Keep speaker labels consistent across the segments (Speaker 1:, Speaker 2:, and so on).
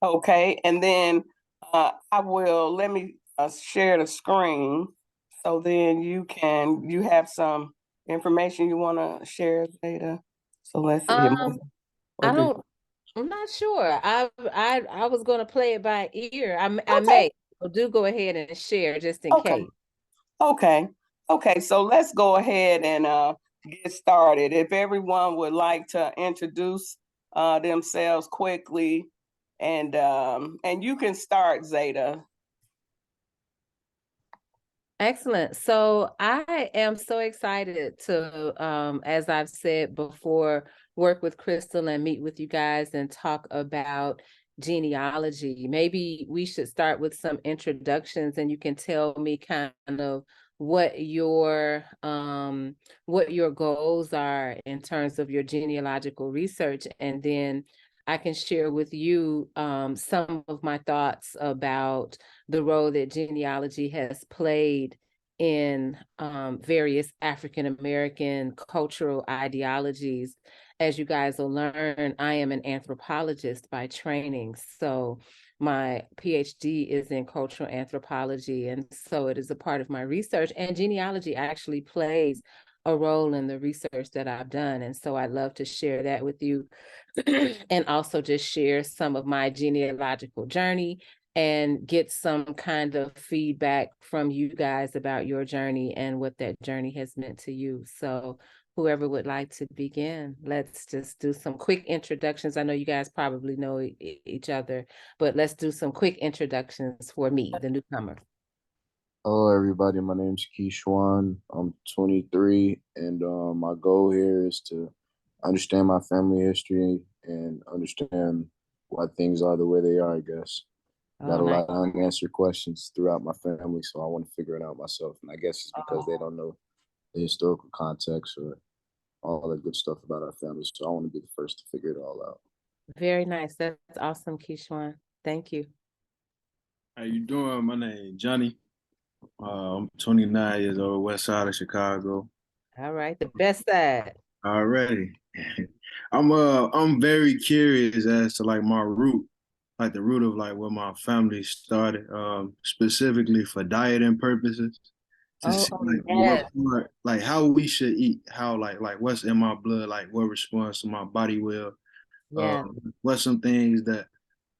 Speaker 1: Okay, and then I will let me share the screen so then you have some information you want to share, Zeta. So let's see.
Speaker 2: Um,
Speaker 1: Or
Speaker 2: I
Speaker 1: do
Speaker 2: don't. I'm not sure. I was going to play it by ear. I
Speaker 1: okay,
Speaker 2: may. So do go ahead and share just in
Speaker 1: okay,
Speaker 2: case.
Speaker 1: okay, okay. So let's go ahead and get started. If everyone would like to introduce themselves quickly, and you can start, Zeta.
Speaker 2: Excellent. So I am so excited to, as I've said before, work with Crystal and meet with you guys and talk about genealogy. Maybe we should start with some introductions and you can tell me kind of what your goals are in terms of your genealogical research, and then I can share with you some of my thoughts about the role that genealogy has played in various African American cultural ideologies. As you guys will learn, I am an anthropologist by training. So my PhD is in cultural anthropology. And so it is a part of my research. And genealogy actually plays a role in the research that I've done. And so I'd love to share that with you and also just share some of my genealogical journey and get some kind of feedback from you guys about your journey and what that journey has meant to you. So whoever would like to begin, let's just do some quick introductions. I know you guys probably know each other, but let's do some quick introductions for me, the newcomer.
Speaker 3: Hello, everybody. My name's Keishwan. I'm 23, and my goal here is to understand my family history and understand why things are the way they are, I guess.
Speaker 2: Oh,
Speaker 3: Got a
Speaker 2: nice.
Speaker 3: lot of unanswered questions throughout my family, so I want to figure it out myself. And I guess it's because they don't know the historical context or all the good stuff about our family, so I want to be the first to figure it all out.
Speaker 2: Very nice. That's awesome, Keishwan. Thank you.
Speaker 4: How you doing? My name is Johnny. I'm 29 years old, west side of Chicago.
Speaker 2: All right, the best side.
Speaker 4: Already. I'm very curious as to like my root, like the root of like where my family started, specifically for dieting purposes. To
Speaker 2: Oh,
Speaker 4: see
Speaker 2: oh,
Speaker 4: like what
Speaker 2: yes,
Speaker 4: part, like how we should eat, how like what's in my blood, like what response to my body will,
Speaker 2: yes.
Speaker 4: what's some things that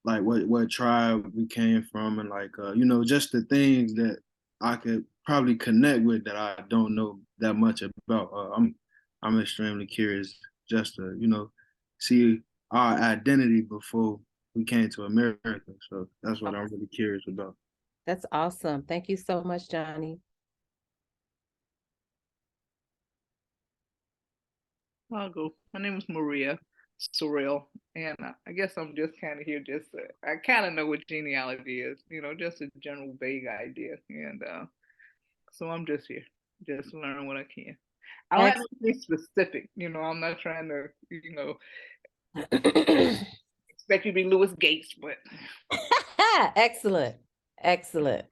Speaker 4: like what tribe we came from, and like just the things that I could probably connect with that I don't know that much about. I'm extremely curious just to see our identity before we came to America. So that's what I'm really curious about.
Speaker 2: That's awesome. Thank you so much, Johnny.
Speaker 5: I'll go. My name is Maria Sorrell, and I guess I'm just kind of here. I kind of know what genealogy is, just a general vague idea, and so I'm just here, just learn what I can. I don't have
Speaker 2: Ex-
Speaker 5: anything specific, I'm not trying to, expect you to be Lewis Gates, but
Speaker 2: Excellent. Excellent.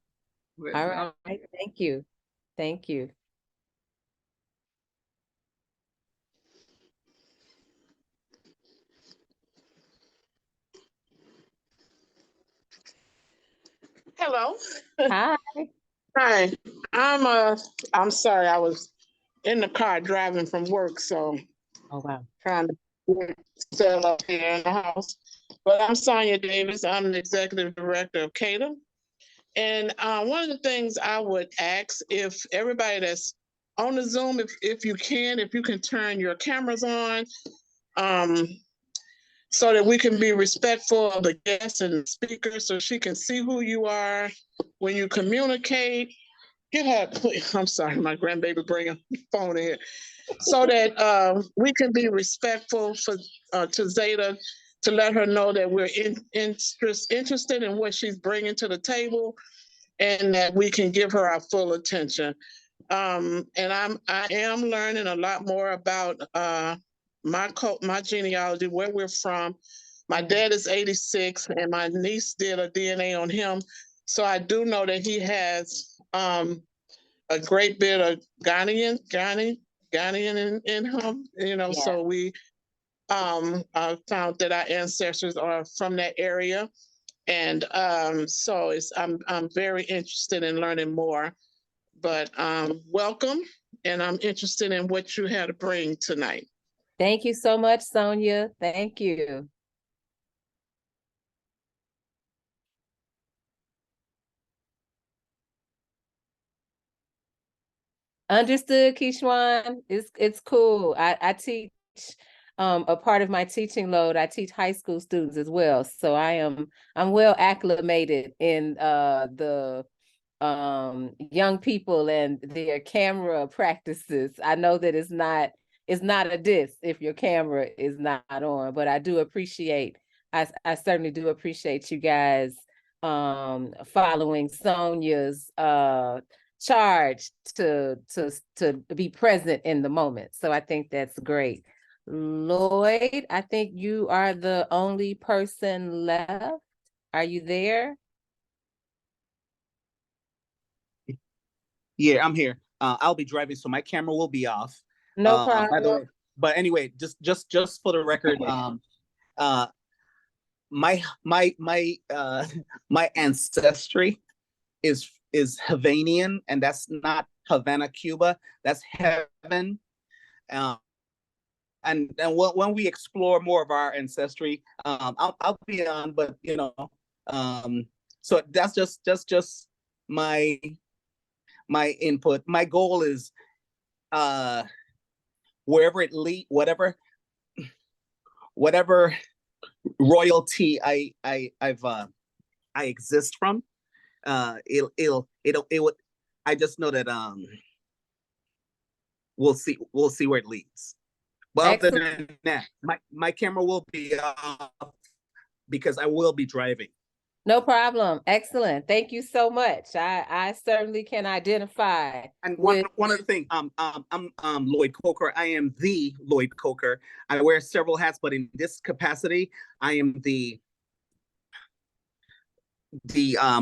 Speaker 2: All
Speaker 5: no.
Speaker 2: right. Thank you. Thank you.
Speaker 6: Hello.
Speaker 2: Hi.
Speaker 6: Hi. I'm sorry, I was in the car driving from work, so
Speaker 2: Oh, wow.
Speaker 6: trying to settle up here in the house. But I'm Sonia Davis. I'm the executive director of CADA. And one of the things I would ask, if everybody that's on the Zoom, if you can turn your cameras on, um, so that we can be respectful of the guests and the speakers, so she can see who you are when you communicate. Get her, please. I'm sorry, my grandbaby bring a phone in here. So that we can be respectful to Zeta, to let her know that we're interested in what she's bringing to the table, and that we can give her our full attention. And I am learning a lot more about my genealogy, where we're from. My dad is 86, and my niece did a DNA on him, so I do know that he has a great bit of Ghanaian in him.
Speaker 2: Yeah.
Speaker 6: So we found that our ancestors are from that area. And so I'm very interested in learning more. But welcome, and I'm interested in what you had to bring tonight.
Speaker 2: Thank you so much, Sonia. Thank you. Understood, Kishwan. It's cool. I teach a part of my teaching load. I teach high school students as well. So I'm well acclimated in the young people and their camera practices. I know that it's not a diss if your camera is not on, but I do appreciate, I certainly do appreciate you guys following Sonia's charge to be present in the moment. So I think that's great. Lloyd, I think you are the only person left. Are you there?
Speaker 7: Yeah, I'm here. I'll be driving, so my camera will be off.
Speaker 2: No
Speaker 7: By the
Speaker 2: problem.
Speaker 7: way, but anyway, just for the record, uh, my my ancestry is Havanian, and that's not Havana, Cuba. That's heaven. Um, and when we explore more of our ancestry, I'll be on, but so that's just my my input. My goal is wherever it lead, whatever royalty I exist from, it would. I just know that we'll see where it leads. But other than that, my camera will be off because I will be driving.
Speaker 2: No problem. Excellent. Thank you so much. I certainly can identify.
Speaker 7: And
Speaker 2: with...
Speaker 7: one other thing, I'm Lloyd Coker. I am the Lloyd Coker. I wear several hats, but in this capacity, I am the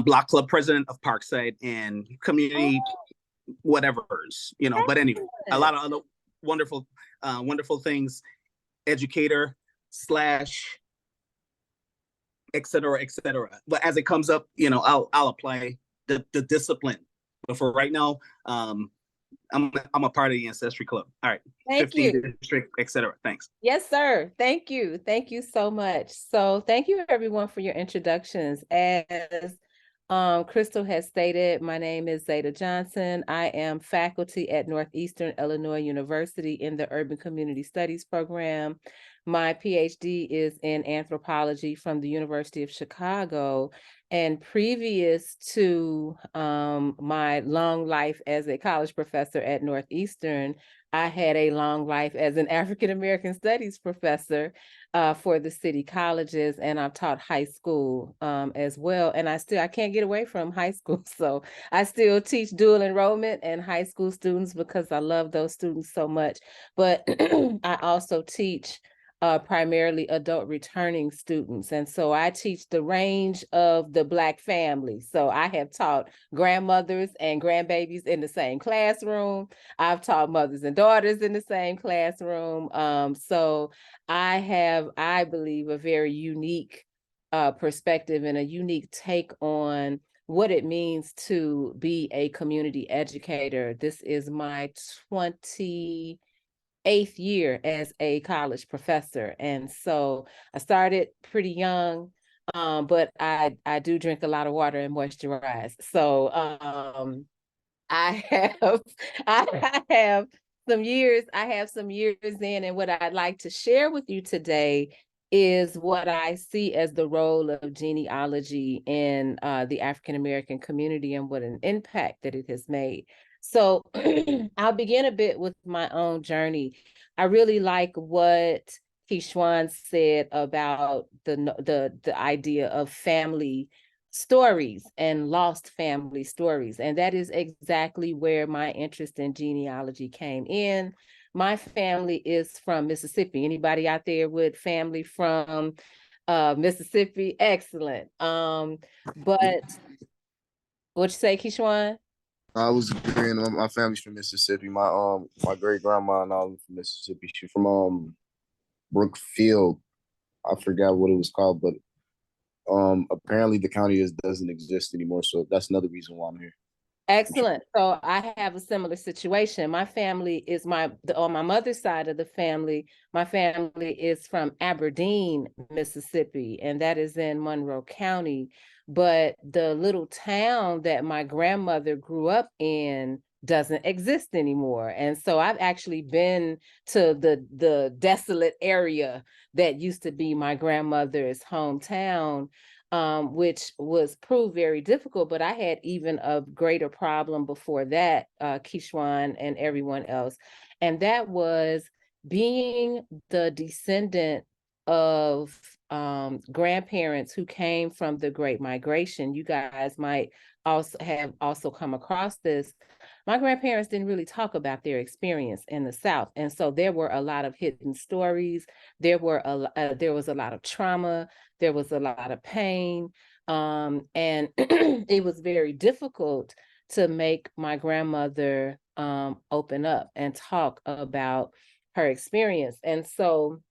Speaker 7: block club president of Parkside and community whatever's, But anyway, a lot of other wonderful things. Educator slash et cetera. But as it comes up, I'll apply the discipline. But for right now, I'm a part of the Ancestry Club. All right.
Speaker 2: Thank
Speaker 7: 15
Speaker 2: you.
Speaker 7: district, et cetera. Thanks.
Speaker 2: Yes, sir. Thank you. Thank you so much. So thank you everyone for your introductions. As Crystal has stated, my name is Zeta Johnson. I am faculty at Northeastern Illinois University in the Urban Community Studies program. My PhD is in anthropology from the University of Chicago. And previous to my long life as a college professor at Northeastern, I had a long life as an African American studies professor for the city colleges, and I've taught high school as well. And I can't get away from high school. So I still teach dual enrollment and high school students because I love those students so much. But I also teach primarily adult returning students. And so I teach the range of the Black family. So I have taught grandmothers and grandbabies in the same classroom. I've taught mothers and daughters in the same classroom. So I have, I believe, a very unique perspective and a unique take on what it means to be a community educator. This is my 28th year as a college professor. And so I started pretty young, but I do drink a lot of water and moisturize. So I have I have some years in, and what I'd like to share with you today is what I see as the role of genealogy in the African American community and what an impact that it has made. So I'll begin a bit with my own journey. I really like what Kishwan said about the idea of family stories and lost family stories. And that is exactly where my interest in genealogy came in. My family is from Mississippi. Anybody out there with family from Mississippi? Excellent. But what you say, Kishwan?
Speaker 3: I was agreeing. My family's from Mississippi. My great grandma and all from Mississippi. She's from Brookfield. I forgot what it was called, but Apparently the county doesn't exist anymore, so that's another reason why I'm here.
Speaker 2: Excellent. So I have a similar situation. My family is on my mother's side of the family, my family is from Aberdeen, Mississippi, and that is in Monroe County. But the little town that my grandmother grew up in doesn't exist anymore. And so I've actually been to the desolate area that used to be my grandmother's hometown, which was proved very difficult. But I had even a greater problem before that, Kishwan and everyone else. And that was being the descendant of grandparents who came from the Great Migration. You guys might also come across this. My grandparents didn't really talk about their experience in the South. And so there were a lot of hidden stories. There was a lot of trauma. There was a lot of pain. And it was very difficult to make my grandmother open up and talk about her experience. And so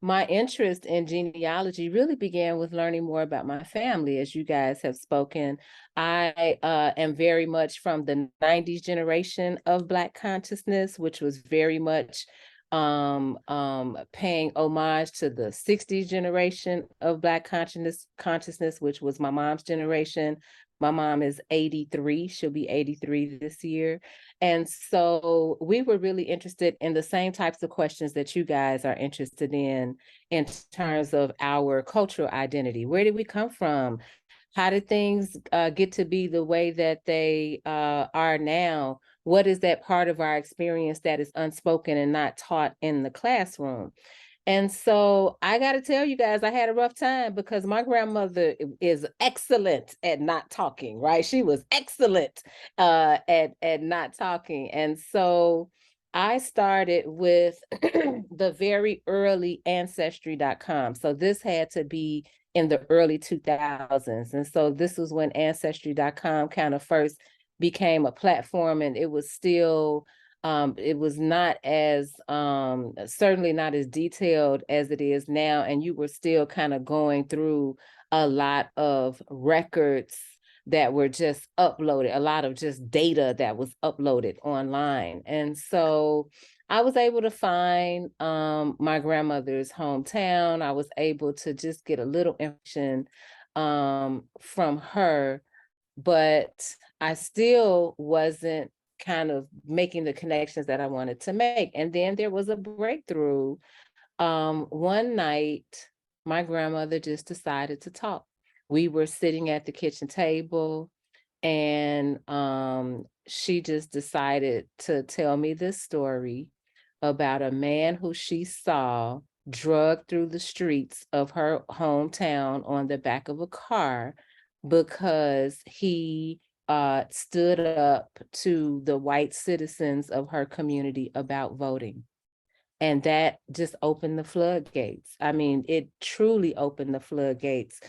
Speaker 2: my interest in genealogy really began with learning more about my family. As you guys have spoken, I am very much from the 90s generation of Black consciousness, which was very much paying homage to the 60s generation of Black consciousness, which was my mom's generation. My mom is 83. She'll be 83 this year. And so we were really interested in the same types of questions that you guys are interested in terms of our cultural identity. Where did we come from? How did things get to be the way that they are now? What is that part of our experience that is unspoken and not taught in the classroom? And so I got to tell you guys, I had a rough time because my grandmother is excellent at not talking, right? She was excellent at not talking. And so I started with the very early Ancestry.com. So this had to be in the early 2000s. And so this was when Ancestry.com kind of first became a platform, and it was still it was not as certainly not as detailed as it is now, and you were still kind of going through a lot of records that were just uploaded, a lot of just data that was uploaded online. And so I was able to find my grandmother's hometown. I was able to just get a little information from her, but I still wasn't kind of making the connections that I wanted to make. And then there was a breakthrough. One night, my grandmother just decided to talk. We were sitting at the kitchen table, and she just decided to tell me this story about a man who she saw drugged through the streets of her hometown on the back of a car because he stood up to the white citizens of her community about voting. And that just opened the floodgates. I mean, it truly opened the floodgates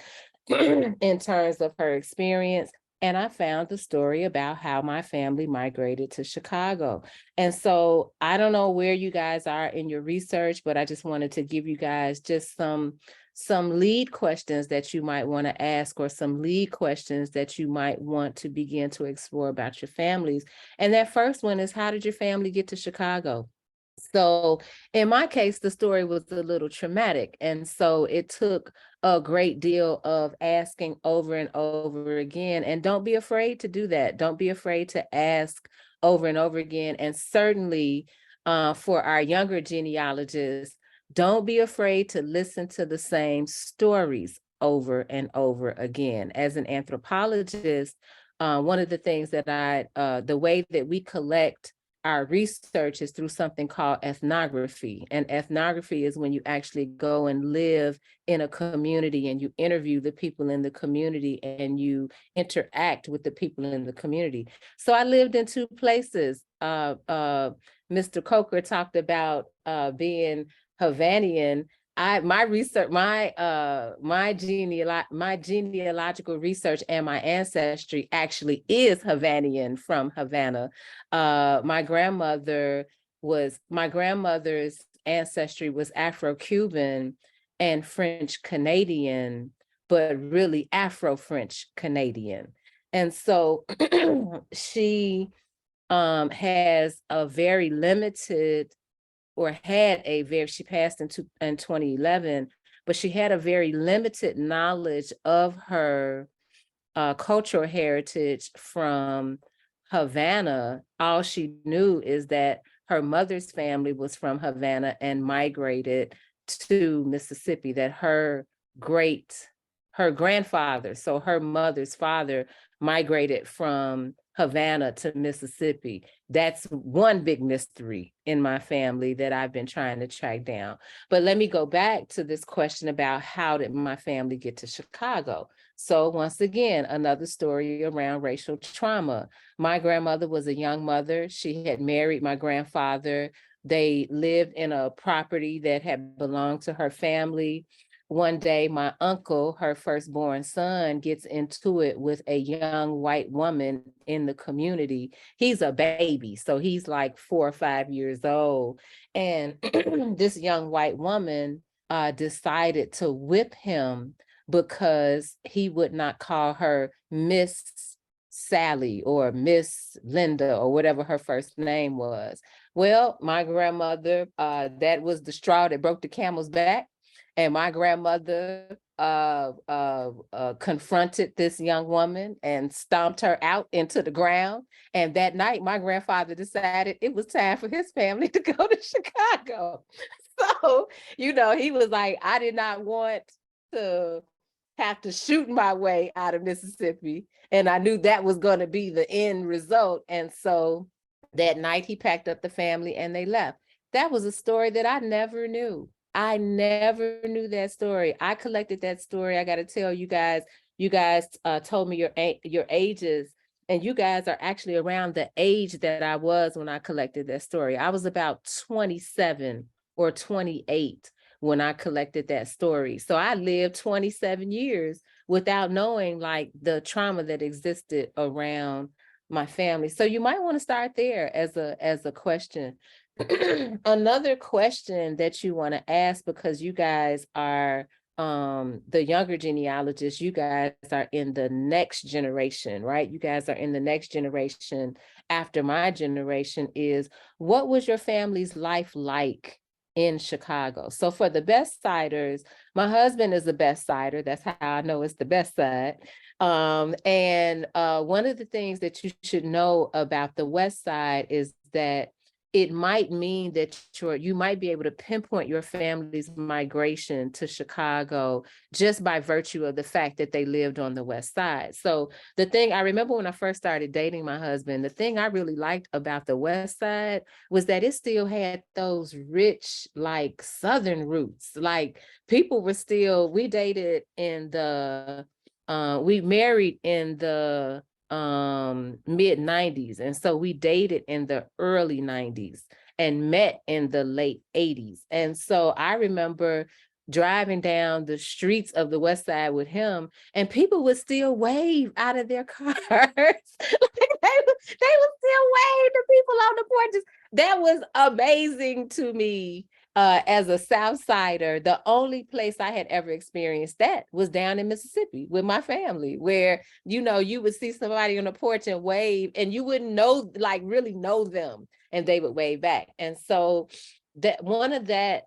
Speaker 2: in terms of her experience. And I found the story about how my family migrated to Chicago. And so I don't know where you guys are in your research, but I just wanted to give you guys just some lead questions that you might want to ask, or some lead questions that you might want to begin to explore about your families. And that first one is, how did your family get to Chicago? So in my case, the story was a little traumatic. And so it took a great deal of asking over and over again. And don't be afraid to do that. Don't be afraid to ask over and over again. And certainly for our younger genealogists, don't be afraid to listen to the same stories over and over again. As an anthropologist, one of the things that the way that we collect our research is through something called ethnography. And ethnography is when you actually go and live in a community and you interview the people in the community and you interact with the people in the community. So I lived in two places. Mr. Coker talked about being Havanian. My genealogical research and my ancestry actually is Havanian, from Havana. My grandmother's ancestry was Afro-Cuban and French Canadian, but really Afro-French Canadian. And so she has a very limited, or had a very, she passed in 2011, but she had a very limited knowledge of her cultural heritage from Havana. All she knew is that her mother's family was from Havana and migrated to Mississippi, that her grandfather, so her mother's father, migrated from Havana to Mississippi. That's one big mystery in my family that I've been trying to track down. But let me go back to this question about how did my family get to Chicago? So once again, another story around racial trauma. My grandmother was a young mother. She had married my grandfather. They lived in a property that had belonged to her family. One day, my uncle, her firstborn son, gets into it with a young white woman in the community. He's a baby, so he's like 4 or 5 years old. And this young white woman decided to whip him because he would not call her Miss Sally or Miss Linda or whatever her first name was. Well, my grandmother, that was the straw that broke the camel's back. And my grandmother confronted this young woman and stomped her out into the ground. And that night, my grandfather decided it was time for his family to go to Chicago. So, he was like, I did not want to have to shoot my way out of Mississippi. And I knew that was going to be the end result. And so that night he packed up the family and they left. That was a story that I never knew. I never knew that story. I collected that story. I got to tell you guys told me your ages, and you guys are actually around the age that I was when I collected that story. I was about 27 or 28 when I collected that story. So I lived 27 years without knowing like the trauma that existed around my family. So you might want to start there as a question. Another question that you want to ask, because you guys are the younger genealogists, you guys are in the next generation, right? You guys are in the next generation after my generation, is what was your family's life like in Chicago? So for the best siders, my husband is the best sider. That's how I know it's the best side. And one of the things that you should know about the West Side is that it might mean that you might be able to pinpoint your family's migration to Chicago just by virtue of the fact that they lived on the West Side. So the thing I remember when I first started dating my husband, the thing I really liked about the West Side was that it still had those rich, like Southern roots. Like people were still, we dated in the, we married in the mid 90s, and so we dated in the early 90s and met in the late 80s. And so I remember driving down the streets of the West Side with him, and people would still wave out of their cars. Like they would still wave to people on the porches. That was amazing to me. As a South Sider, the only place I had ever experienced that was down in Mississippi with my family, where, you would see somebody on the porch and wave, and you wouldn't know, like really know them, and they would wave back. And so that one of the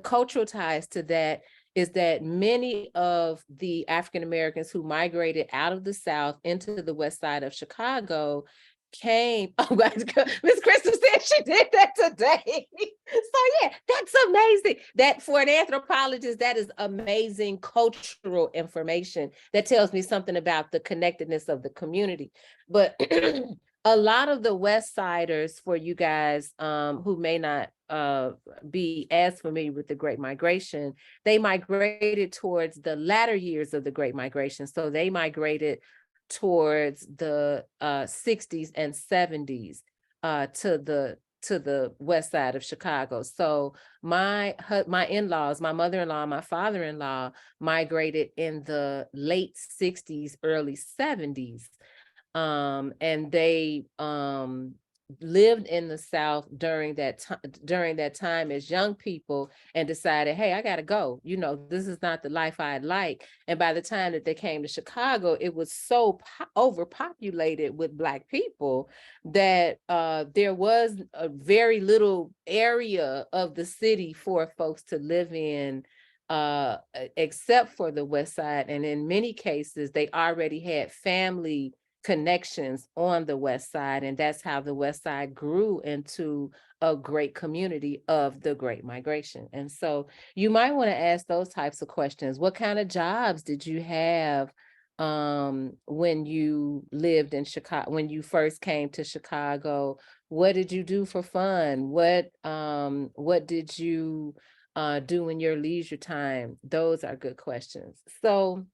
Speaker 2: cultural ties to that is that many of the African Americans who migrated out of the South into the West Side of Chicago came. Oh, Miss Crystal said she did that today. So yeah, that's amazing. That for an anthropologist, that is amazing cultural information that tells me something about the connectedness of the community. But a lot of the West Siders, for you guys who may not be as familiar with the Great Migration, they migrated towards the latter years of the Great Migration. So they migrated towards the 60s and 70s to the West Side of Chicago. So my in-laws, my mother-in-law, my father-in-law migrated in the late 60s, early 70s. And lived in the South during that time as young people and decided, hey, I gotta go. You know, this is not the life I'd like. And by the time that they came to Chicago, it was so overpopulated with Black people that there was a very little area of the city for folks to live in, except for the West Side. And in many cases, they already had family connections on the West Side. And that's how the West Side grew into a great community of the Great Migration. And so you might want to ask those types of questions. What kind of jobs did you have when you lived in Chicago, when you first came to Chicago? What did you do for fun? What did you do in your leisure time? Those are good questions. So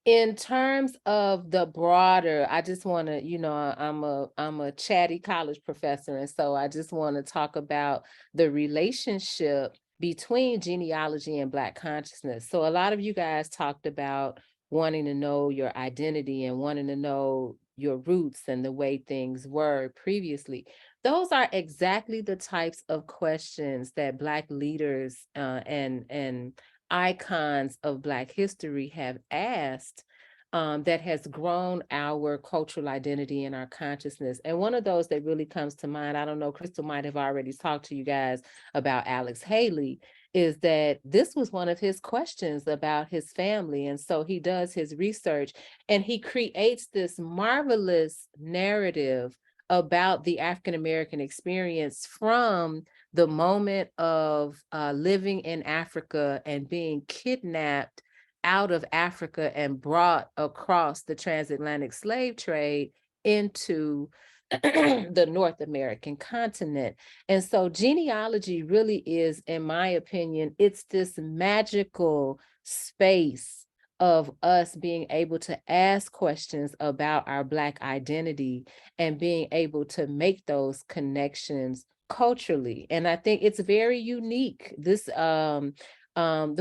Speaker 2: in terms of the broader, I just want to, you know, I'm a chatty college professor, and so I just want to talk about the relationship between genealogy and Black consciousness. So a lot of you guys talked about wanting to know your identity and wanting to know your roots and the way things were previously. Those are exactly the types of questions that Black leaders and icons of Black history have asked, that has grown our cultural identity and our consciousness. And one of those that really comes to mind, I don't know, Crystal might have already talked to you guys about Alex Haley, is that this was one of his questions about his family. And so he does his research and he creates this marvelous narrative about the African-American experience from the moment of living in Africa and being kidnapped out of Africa and brought across the transatlantic slave trade into the North American continent. And so genealogy really is, in my opinion, it's this magical space of us being able to ask questions about our Black identity and being able to make those connections culturally. And I think it's very unique. This the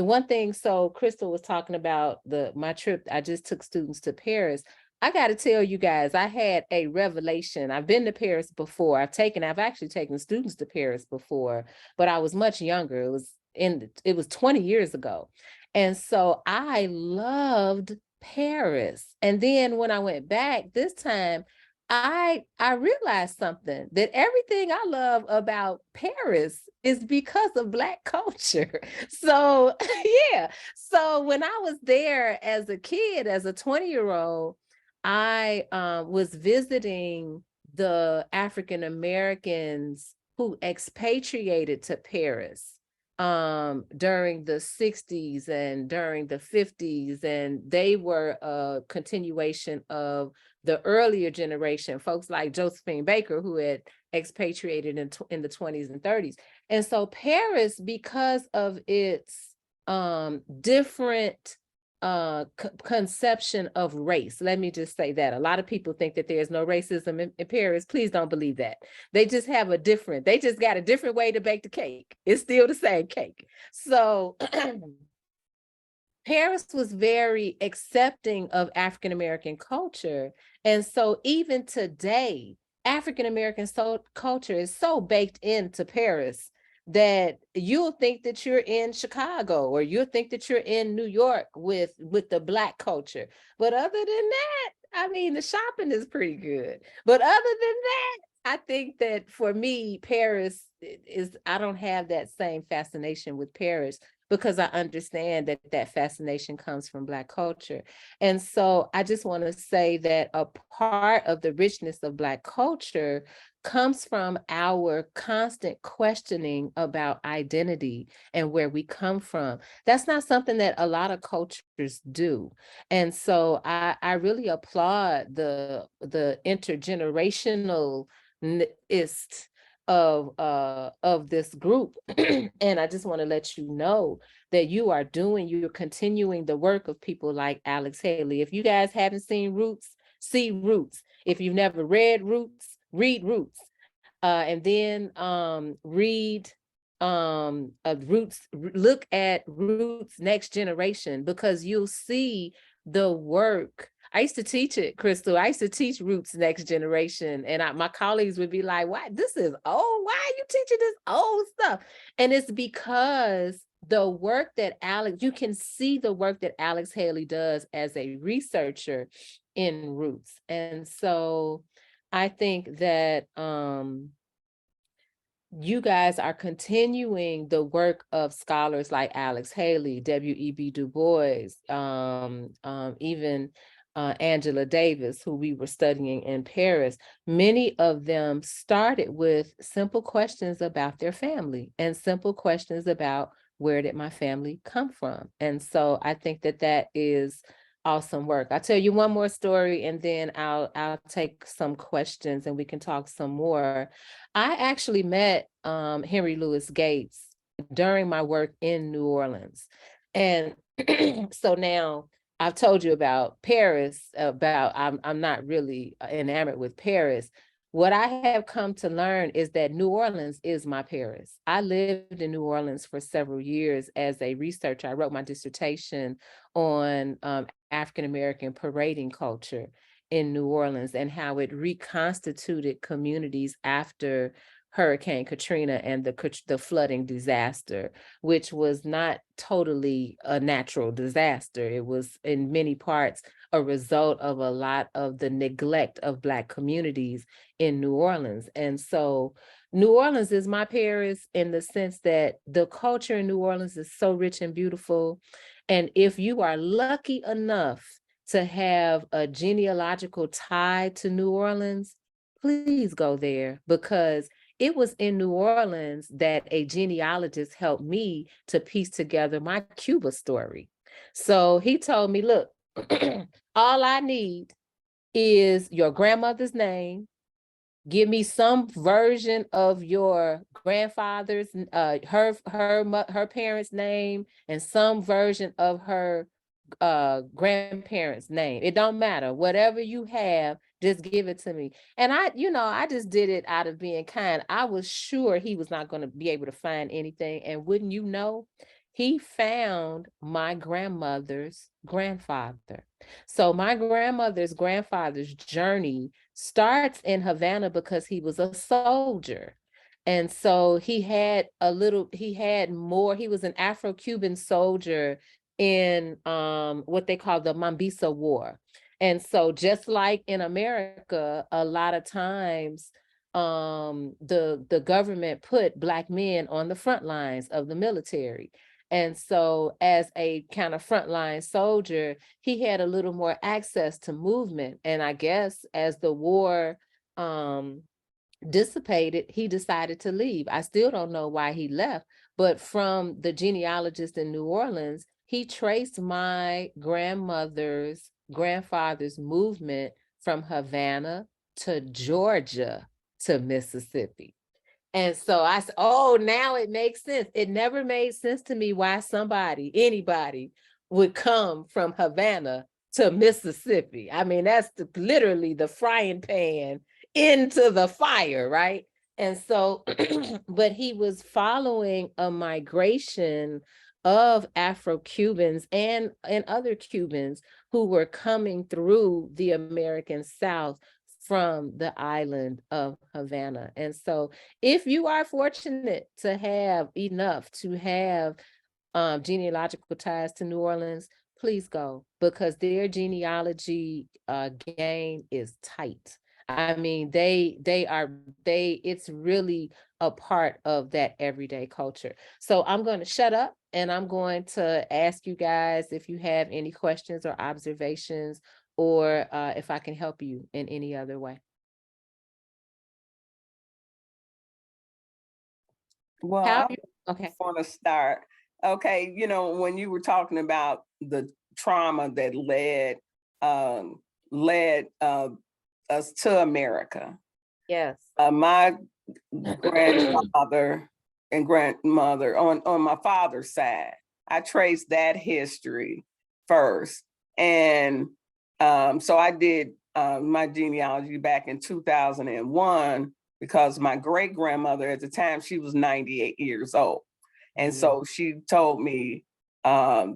Speaker 2: one thing, so Crystal was talking about my trip. I just took students to Paris. I got to tell you guys, I had a revelation. I've been to Paris before. I've actually taken students to Paris before, but I was much younger. It was 20 years ago. And so I loved Paris. And then when I went back this time, I realized something, that everything I love about Paris is because of Black culture. So yeah. So when I was there as a kid, as a 20-year-old, I was visiting the African Americans who expatriated to Paris during the 60s and during the 50s, and they were a continuation of the earlier generation, folks like Josephine Baker, who had expatriated in the 20s and 30s. And so Paris, because of its different conception of race. Let me just say that. A lot of people think that there's no racism in Paris. Please don't believe that. They just got a different way to bake the cake. It's still the same cake. So Paris was very accepting of African-American culture. And so even today, African-American culture is so baked into Paris that you'll think that you're in Chicago or you'll think that you're in New York with the Black culture. But other than that, I mean, the shopping is pretty good. But other than that, I think that for me, Paris I don't have that same fascination with Paris, because I understand that that fascination comes from Black culture. And so I just want to say that a part of the richness of Black culture comes from our constant questioning about identity and where we come from. That's not something that a lot of cultures do. And so I really applaud the intergenerational of this group. And I just want to let you know that you're continuing the work of people like Alex Haley. If you guys haven't seen Roots, see Roots. If you've never read Roots, read Roots. And then read Roots, look at Roots Next Generation, because you'll see the work I used to teach it, Crystal. I used to teach Roots Next Generation, and my colleagues would be like, "Why? This is old. Why are you teaching this old stuff?" And it's because the work that you can see the work that Alex Haley does as a researcher in Roots. And so I think that you guys are continuing the work of scholars like Alex Haley, W.E.B. Du Bois, even Angela Davis, who we were studying in Paris. Many of them started with simple questions about their family and simple questions about where did my family come from? And so I think that that is awesome work. I'll tell you one more story and then I'll take some questions and we can talk some more. I actually met Henry Louis Gates during my work in New Orleans. And so now I've told you about Paris, I'm not really enamored with Paris. What I have come to learn is that New Orleans is my Paris. I lived in New Orleans for several years as a researcher. I wrote my dissertation on African-American parading culture in New Orleans and how it reconstituted communities after Hurricane Katrina and the flooding disaster, which was not totally a natural disaster. It was in many parts a result of a lot of the neglect of Black communities in New Orleans. And so New Orleans is my Paris in the sense that the culture in New Orleans is so rich and beautiful. And if you are lucky enough to have a genealogical tie to New Orleans, please go there, because it was in New Orleans that a genealogist helped me to piece together my Cuba story. So he told me, look, all I need is your grandmother's name. Give me some version of your grandfather's, her parents' name, and some version of her grandparents' name. It don't matter. Whatever you have, just give it to me. And I just did it out of being kind. I was sure he was not going to be able to find anything. And wouldn't you know, he found my grandmother's grandfather. So my grandmother's grandfather's journey starts in Havana because he was a soldier. And so he was an Afro-Cuban soldier in what they call the Mambisa War. And so just like in America, a lot of times the government put Black men on the front lines of the military. And so as a kind of frontline soldier, he had a little more access to movement. And I guess as the war dissipated, he decided to leave. I still don't know why he left, but from the genealogist in New Orleans, he traced my grandmother's grandfather's movement from Havana to Georgia to Mississippi. And so I said, oh, now it makes sense. It never made sense to me why anybody would come from Havana to Mississippi. I mean, that's literally the frying pan into the fire, right? And so, but he was following a migration of Afro-Cubans and other Cubans who were coming through the American South from the island of Havana. And so if you are fortunate to have enough to have genealogical ties to New Orleans, please go, because their genealogy game is tight. I mean, it's really a part of that everyday culture. So I'm going to shut up and I'm going to ask you guys if you have any questions or observations, or if I can help you in any other way.
Speaker 1: Well,
Speaker 2: Okay.
Speaker 1: I want to start. Okay, when you were talking about the trauma that led us to America.
Speaker 2: Yes.
Speaker 1: My grandfather and grandmother on my father's side, I traced that history first. And so I did my genealogy back in 2001, because my great grandmother at the time, she was 98 years old. And so she told me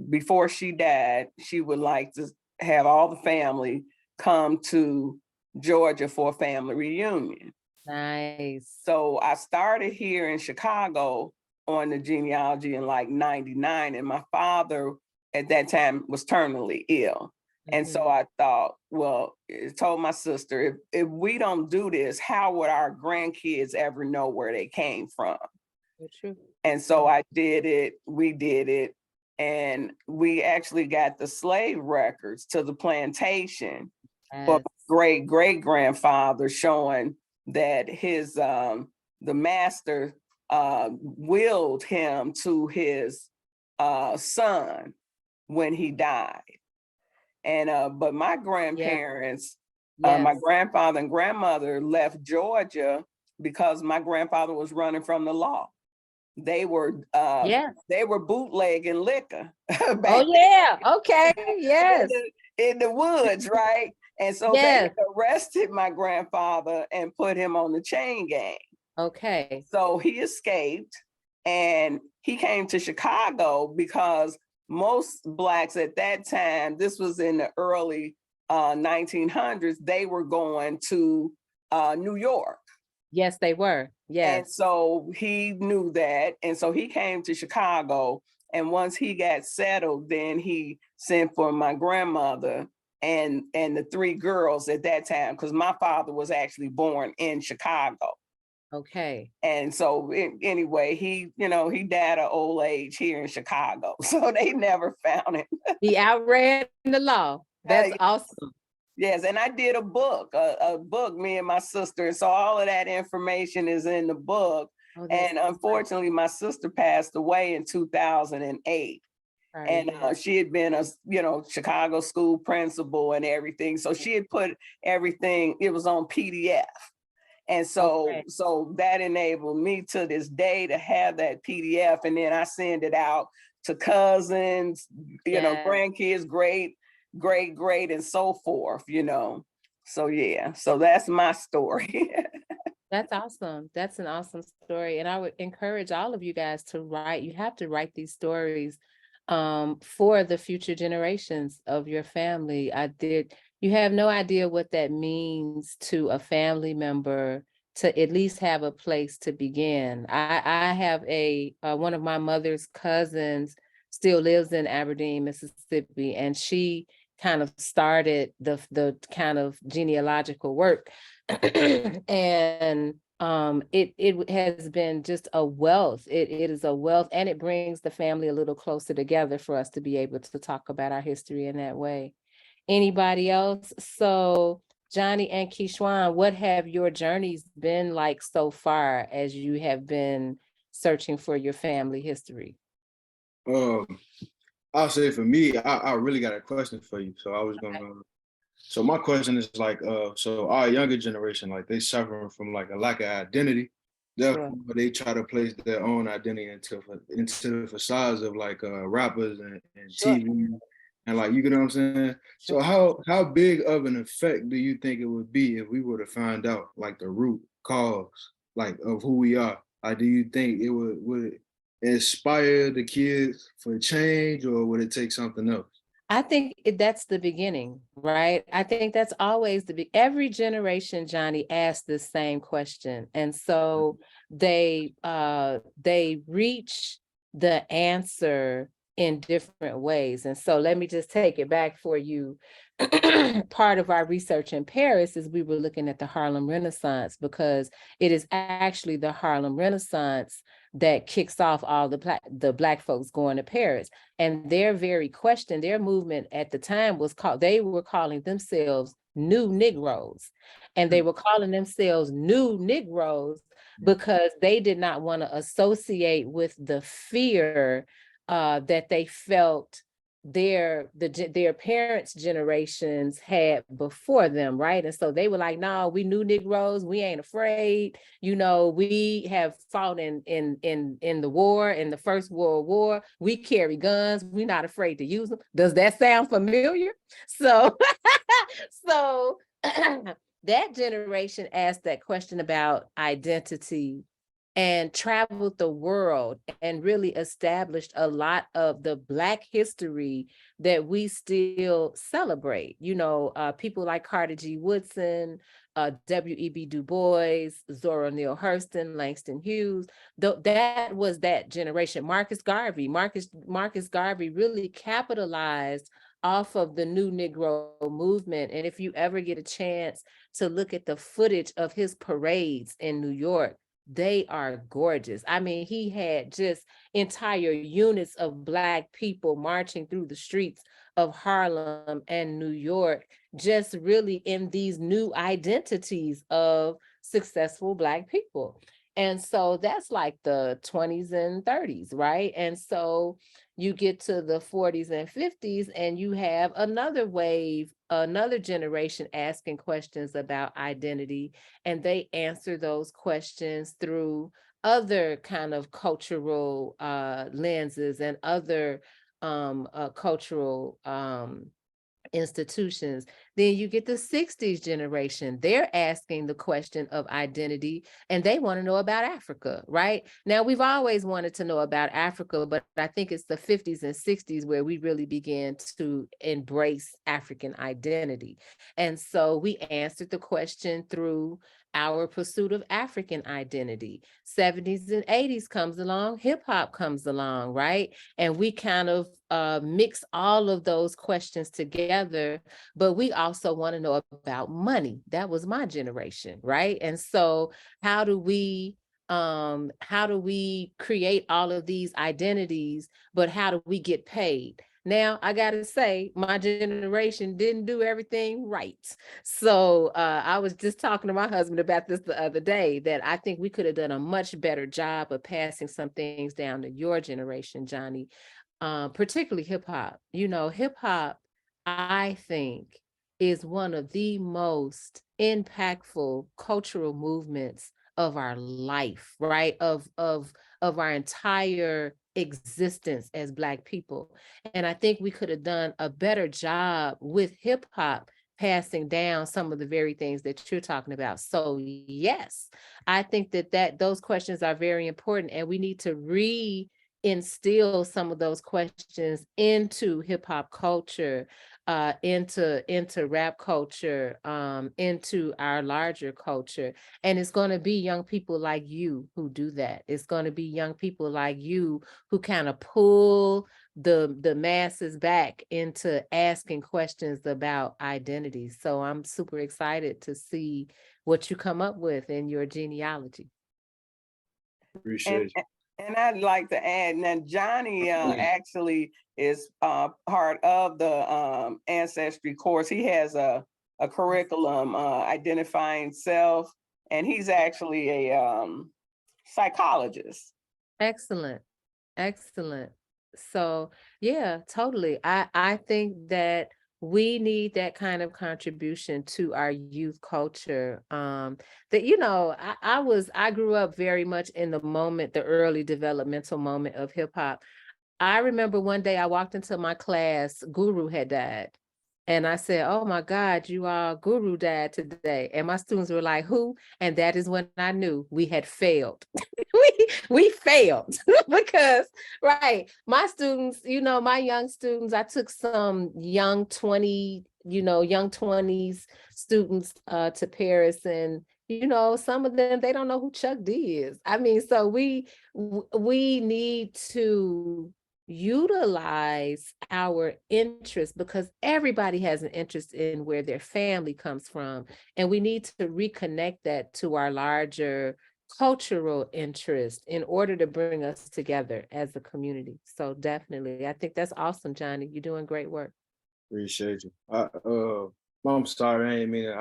Speaker 1: before she died, she would like to have all the family come to Georgia for a family reunion.
Speaker 2: Nice.
Speaker 1: So I started here in Chicago on the genealogy in like 99, and my father at that time was terminally ill. And so I thought, well, I told my sister, if we don't do this, how would our grandkids ever know where they came from?
Speaker 2: True.
Speaker 1: And so I did it, we did it, and we actually got the slave records to the plantation for great great grandfather, showing that his the master willed him to his son when he died. And but my grandparents, my grandfather and grandmother left Georgia because my grandfather was running from the law. They were bootlegging liquor.
Speaker 2: Oh yeah, okay, yes.
Speaker 1: In the woods, right? And so they arrested my grandfather and put him on the chain gang.
Speaker 2: Okay.
Speaker 1: So he escaped and he came to Chicago because most Blacks at that time, this was in the early 1900s, they were going to New York.
Speaker 2: Yes, they were. Yes.
Speaker 1: And so he knew that. And so he came to Chicago. And once he got settled, then he sent for my grandmother and the three girls at that time, because my father was actually born in Chicago.
Speaker 2: Okay.
Speaker 1: And so anyway, he died of old age here in Chicago. So they never found him.
Speaker 2: He outran the law. That's awesome.
Speaker 1: Yes, and I did a book, me and my sister. And so all of that information is in the book. Oh, and unfortunately, my sister passed away in 2008. And she had been a, Chicago school principal and everything. So she had put everything, it was on PDF. And so, so that enabled me to this day to have that PDF. And then I send it out to cousins, grandkids, great, and so forth, So yeah, so that's my story.
Speaker 2: That's awesome. That's an awesome story. And I would encourage all of you guys to write. You have to write these stories for the future generations of your family. You have no idea what that means to a family member to at least have a place to begin. I have one of my mother's cousins still lives in Aberdeen, Mississippi, and she kind of started the kind of genealogical work. And it has been just a wealth. It is a wealth, and it brings the family a little closer together for us to be able to talk about our history in that way. Anybody else? So Johnny and Keishwan, what have your journeys been like so far as you have been searching for your family history?
Speaker 4: I'll say for me, I really got a question for you. So I was gonna so my question is like, so our younger generation, like they suffering from like a lack of identity. Therefore, they try to place their own identity into the facades of like rappers and TV, and like, you know what I'm saying? So how big of an effect do you think it would be if we were to find out like the root cause like of who we are? Like, do you think it would it inspire the kids for change, or would it take something else?
Speaker 2: I think that's the beginning, right? I think that's always every generation, Johnny, asks the same question. And so they reach the answer in different ways. And so let me just take it back for you. Part of our research in Paris is we were looking at the Harlem Renaissance, because it is actually the Harlem Renaissance that kicks off all the Black folks going to Paris. And their very question, their movement at the time was they were calling themselves New Negroes. And they were calling themselves New Negroes because they did not want to associate with the fear that they felt their parents' generations had before them, right? And so they were like, no, we New Negroes, we ain't afraid. We have fought in the war, in the First World War. We carry guns, we're not afraid to use them. Does that sound familiar? So so that generation asked that question about identity and traveled the world and really established a lot of the Black history that we still celebrate. You know, people like Carter G. Woodson, W.E.B. Du Bois, Zora Neale Hurston, Langston Hughes. That was that generation. Marcus Garvey really capitalized off of the new Negro movement. And if you ever get a chance to look at the footage of his parades in New York, they are gorgeous. I mean, he had just entire units of Black people marching through the streets of Harlem and New York, just really in these new identities of successful Black people. And so that's like the 20s and 30s, right? And so you get to the 40s and 50s, and you have another wave, another generation asking questions about identity, and they answer those questions through other kind of cultural lenses and other cultural institutions. Then you get the 60s generation. They're asking the question of identity, and they want to know about Africa, right? Now, we've always wanted to know about Africa, but I think it's the 50s and 60s where we really began to embrace African identity. And so we answered the question through our pursuit of African identity. 70s and 80s comes along, hip hop comes along, right? And we kind of mix all of those questions together, but we also want to know about money. That was my generation, right? And so how do we create all of these identities, but how do we get paid? Now, I got to say, my generation didn't do everything right. So I was just talking to my husband about this the other day, that I think we could have done a much better job of passing some things down to your generation, Johnny, particularly hip hop. You know, hip hop, I think, is one of the most impactful cultural movements of our life, right? Of our entire existence as Black people. And I think we could have done a better job with hip hop passing down some of the very things that you're talking about. So yes, I think that those questions are very important, and we need to instill some of those questions into hip hop culture, into rap culture, into our larger culture. And it's going to be young people like you who do that. It's going to be young people like you who kind of pull the masses back into asking questions about identity. So I'm super excited to see what you come up with in your genealogy.
Speaker 4: Appreciate you.
Speaker 1: And I'd like to add, now Johnny actually is part of the Ancestry course. He has a curriculum, identifying self, and he's actually a psychologist.
Speaker 2: Excellent. Excellent. So yeah, totally. I think that we need that kind of contribution to our youth culture. That, you know, I grew up very much in the moment, the early developmental moment of hip hop. I remember one day I walked into my class, Guru had died. And I said, oh my God, you all, Guru died today. And my students were like, who? And that is when I knew we had failed. we failed because, right, my students, you know, my young students, I took some young 20s students to Paris, and you know, some of them, they don't know who Chuck D is. I mean, so we need to utilize our interest, because everybody has an interest in where their family comes from, and we need to reconnect that to our larger cultural interest in order to bring us together as a community. So definitely, I think that's awesome, Johnny. You're doing great work.
Speaker 4: Appreciate you. I'm sorry, I ain't mean it.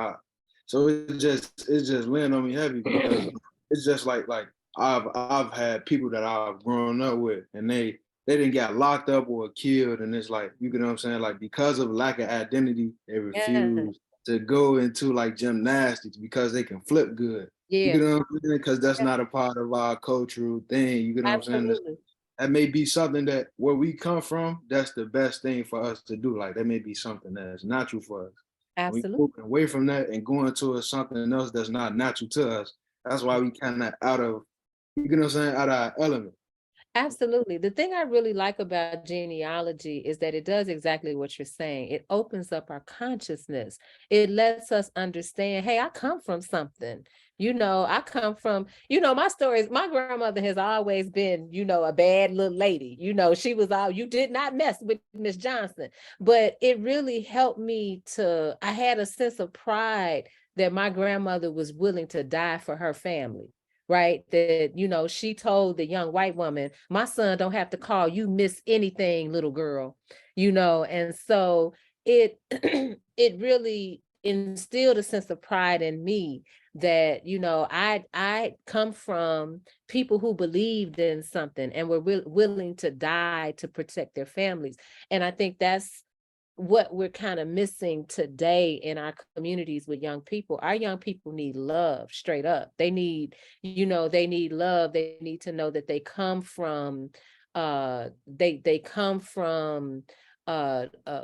Speaker 4: So it's just laying on me heavy because it's just like I've had people that I've grown up with, and they didn't get locked up or killed, and it's like, you know what I'm saying, like because of lack of identity, they refuse to go into like gymnastics because they can flip good. You know what I'm saying? Because that's not a part of our cultural thing. You know what I'm saying? That may be something that where we come from, that's the best thing for us to do. Like that may be something that's natural for us.
Speaker 2: Absolutely.
Speaker 4: We moving away from that and going to something else that's not natural to us. That's why we kind of out of You know what I'm saying, out of our element.
Speaker 2: Absolutely. The thing I really like about genealogy is that it does exactly what you're saying. It opens up our consciousness. It lets us understand, hey, I come from something. I come from, my story is my grandmother has always been, a bad little lady. She was all, you did not mess with Miss Johnson. But it really helped me I had a sense of pride that my grandmother was willing to die for her family. Right, that she told the young white woman, my son don't have to call you Miss anything, little girl, and so it it really instilled a sense of pride in me that I come from people who believed in something and were willing to die to protect their families. And I think that's what we're kind of missing today in our communities with young people. Our young people need love, straight up. They need, they need love. They need to know that they come from they come from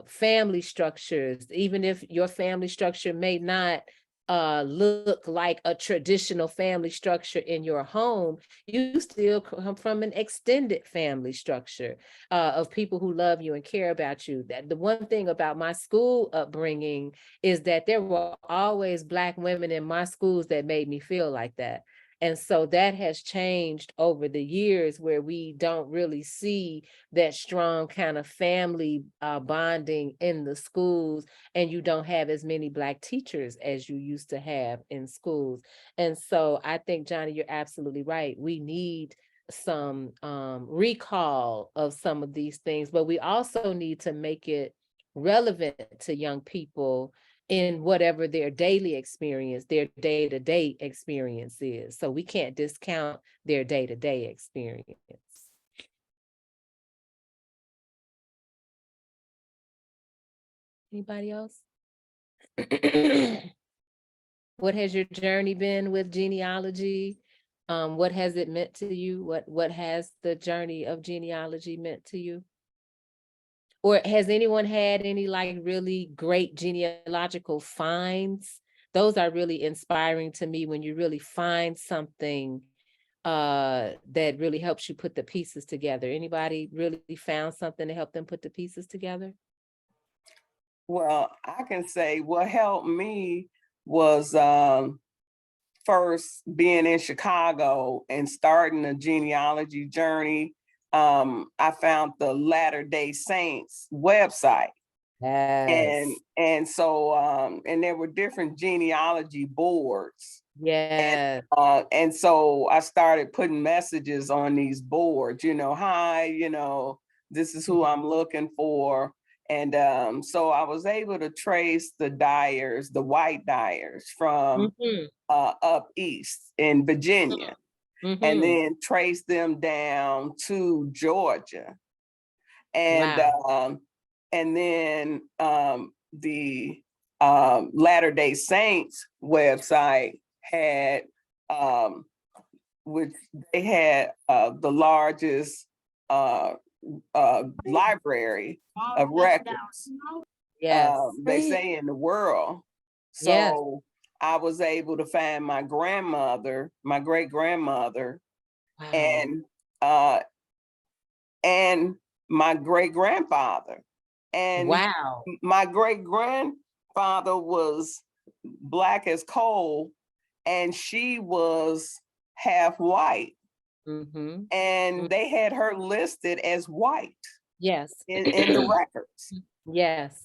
Speaker 2: family structures, even if your family structure may not look like a traditional family structure in your home. You still come from an extended family structure of people who love you and care about you. That the one thing about my school upbringing is that there were always Black women in my schools that made me feel like that. And so that has changed over the years, where we don't really see that strong kind of family bonding in the schools, and you don't have as many Black teachers as you used to have in schools. And so I think, Johnny, you're absolutely right. We need some recall of some of these things, but we also need to make it relevant to young people in whatever their daily experience, their day-to-day experience is. So we can't discount their day-to-day experience. Anybody else? What has your journey been with genealogy? What has it meant to you? What has the journey of genealogy meant to you? Or has anyone had any like really great genealogical finds? Those are really inspiring to me, when you really find something that really helps you put the pieces together. Anybody really found something to help them put the pieces together?
Speaker 1: Well, I can say what helped me was first being in Chicago and starting a genealogy journey. I found the Latter-day Saints website.
Speaker 2: Yes.
Speaker 1: And so and there were different genealogy boards.
Speaker 2: Yes.
Speaker 1: And so I started putting messages on these boards, hi, this is who I'm looking for. And so I was able to trace the Dyers, the white Dyers from up east in Virginia, and then trace them down to Georgia. And
Speaker 2: Wow.
Speaker 1: And then the Latter-day Saints website had, which they had the largest library of records,
Speaker 2: Yes.
Speaker 1: they say, in the world.
Speaker 2: Yes.
Speaker 1: So I was able to find my grandmother, my great grandmother,
Speaker 2: Wow.
Speaker 1: and my great grandfather. And
Speaker 2: Wow.
Speaker 1: my great grandfather was Black as coal, and she was half white. And they had her listed as white.
Speaker 2: Yes.
Speaker 1: in the records.
Speaker 2: Yes.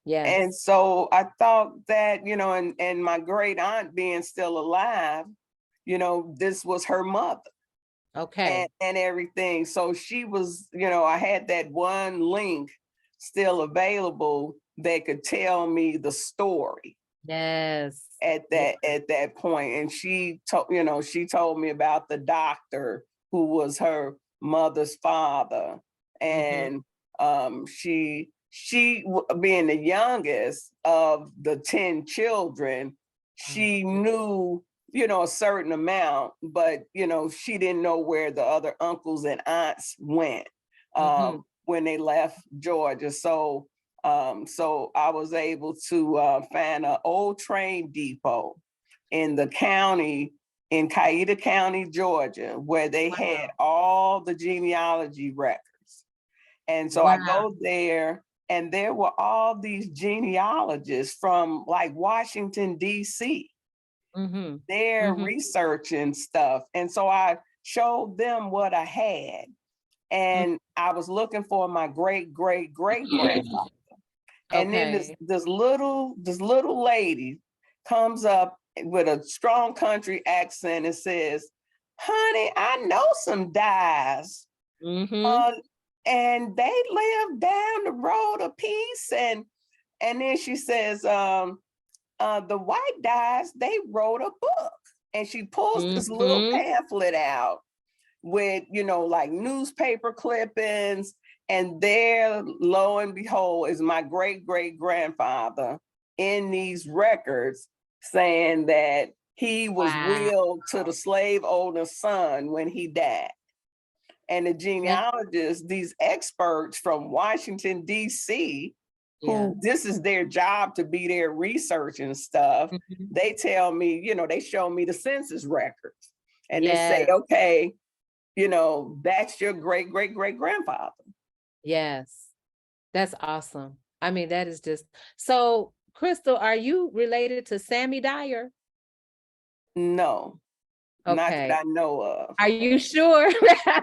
Speaker 2: Yes.
Speaker 1: And so I thought that, and my great aunt being still alive, this was her mother.
Speaker 2: Okay.
Speaker 1: And everything. So she was, I had that one link still available that could tell me the story.
Speaker 2: Yes.
Speaker 1: At that point. And she told me about the doctor who was her mother's father. And she being the youngest of the 10 children, she knew a certain amount, but she didn't know where the other uncles and aunts went when they left Georgia. So I was able to find an old train depot in the county in Cayeta County, Georgia, where they had all the genealogy records. And so I go there, and there were all these genealogists from like Washington, D.C. They're researching stuff. And so I showed them what I had. And I was looking for my great grandfather. And then this little lady comes up with a strong country accent and says, "Honey, I know some Dyes. And they live down the road a piece." And then she says, the white Dyes, they wrote a book. And she pulls this little pamphlet out with, you know, like newspaper clippings. And there, lo and behold, is my great grandfather in these records saying that he was willed to the slave owner's son when he died. And the genealogists, these experts from Washington, D.C., who this is their job to be there researching stuff, they tell me, you know, they show me the census records. And they say, okay, you know, that's your great grandfather.
Speaker 2: Yes, that's awesome. I mean, that is just so. Crystal, are you related to Sammy Dyer?
Speaker 1: No, not that I know of.
Speaker 2: Are you sure?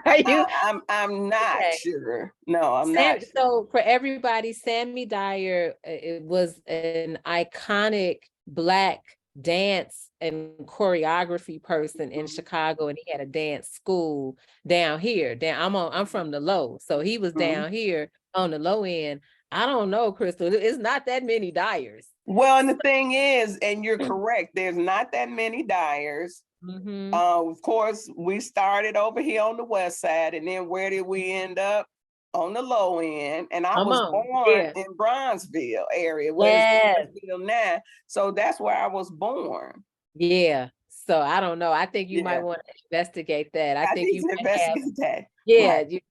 Speaker 2: Are you?
Speaker 1: I'm not sure. No, I'm not.
Speaker 2: So for everybody, Sammy Dyer, it was an iconic Black dance and choreography person in Chicago, and he had a dance school down here. I'm from the low, so he was down here on the low end. I don't know, Crystal. It's not that many Dyers.
Speaker 1: Well, and the thing is, and you're correct, there's not that many Dyers. Of course, we started over here on the west side, and then where did we end up? On the low end. And I was born in Bronzeville area, where it's Bronzeville now. So that's where I was born.
Speaker 2: Yeah. So I don't know. I think you might want to investigate that. I think you
Speaker 1: investigate that.
Speaker 2: Yeah.
Speaker 1: Right.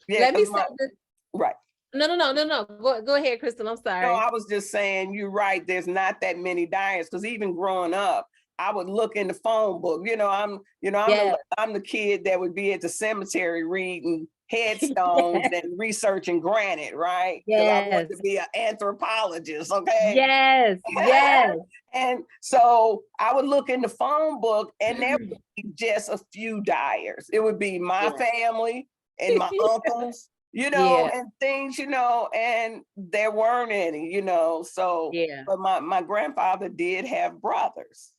Speaker 2: Let me say this.
Speaker 1: Right.
Speaker 2: No. Go ahead, Crystal. I'm sorry.
Speaker 1: No, I was just saying, you're right. There's not that many Dyers, because even growing up, I would look in the phone book. You know, I'm the kid that would be at the cemetery reading headstones and researching granite, right? Because I wanted to be an anthropologist. Okay.
Speaker 2: Yes.
Speaker 1: And so I would look in the phone book, and there would be just a few Dyers. It would be my family and my uncles, you know, and things, you know, and there weren't any, you know. So, but my grandfather did have brothers.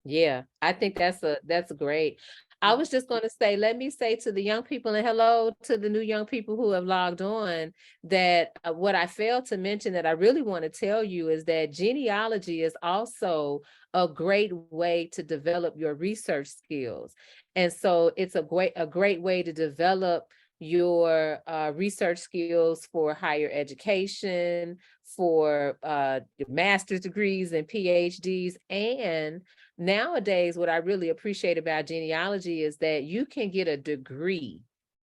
Speaker 2: Yeah, I think that's great. I was just going to say, let me say to the young people, and hello to the new young people who have logged on, that what I failed to mention that I really want to tell you is that genealogy is also a great way to develop your research skills. And so it's a great way to develop your research skills for higher education, for master's degrees and PhDs. And nowadays, what I really appreciate about genealogy is that you can get a degree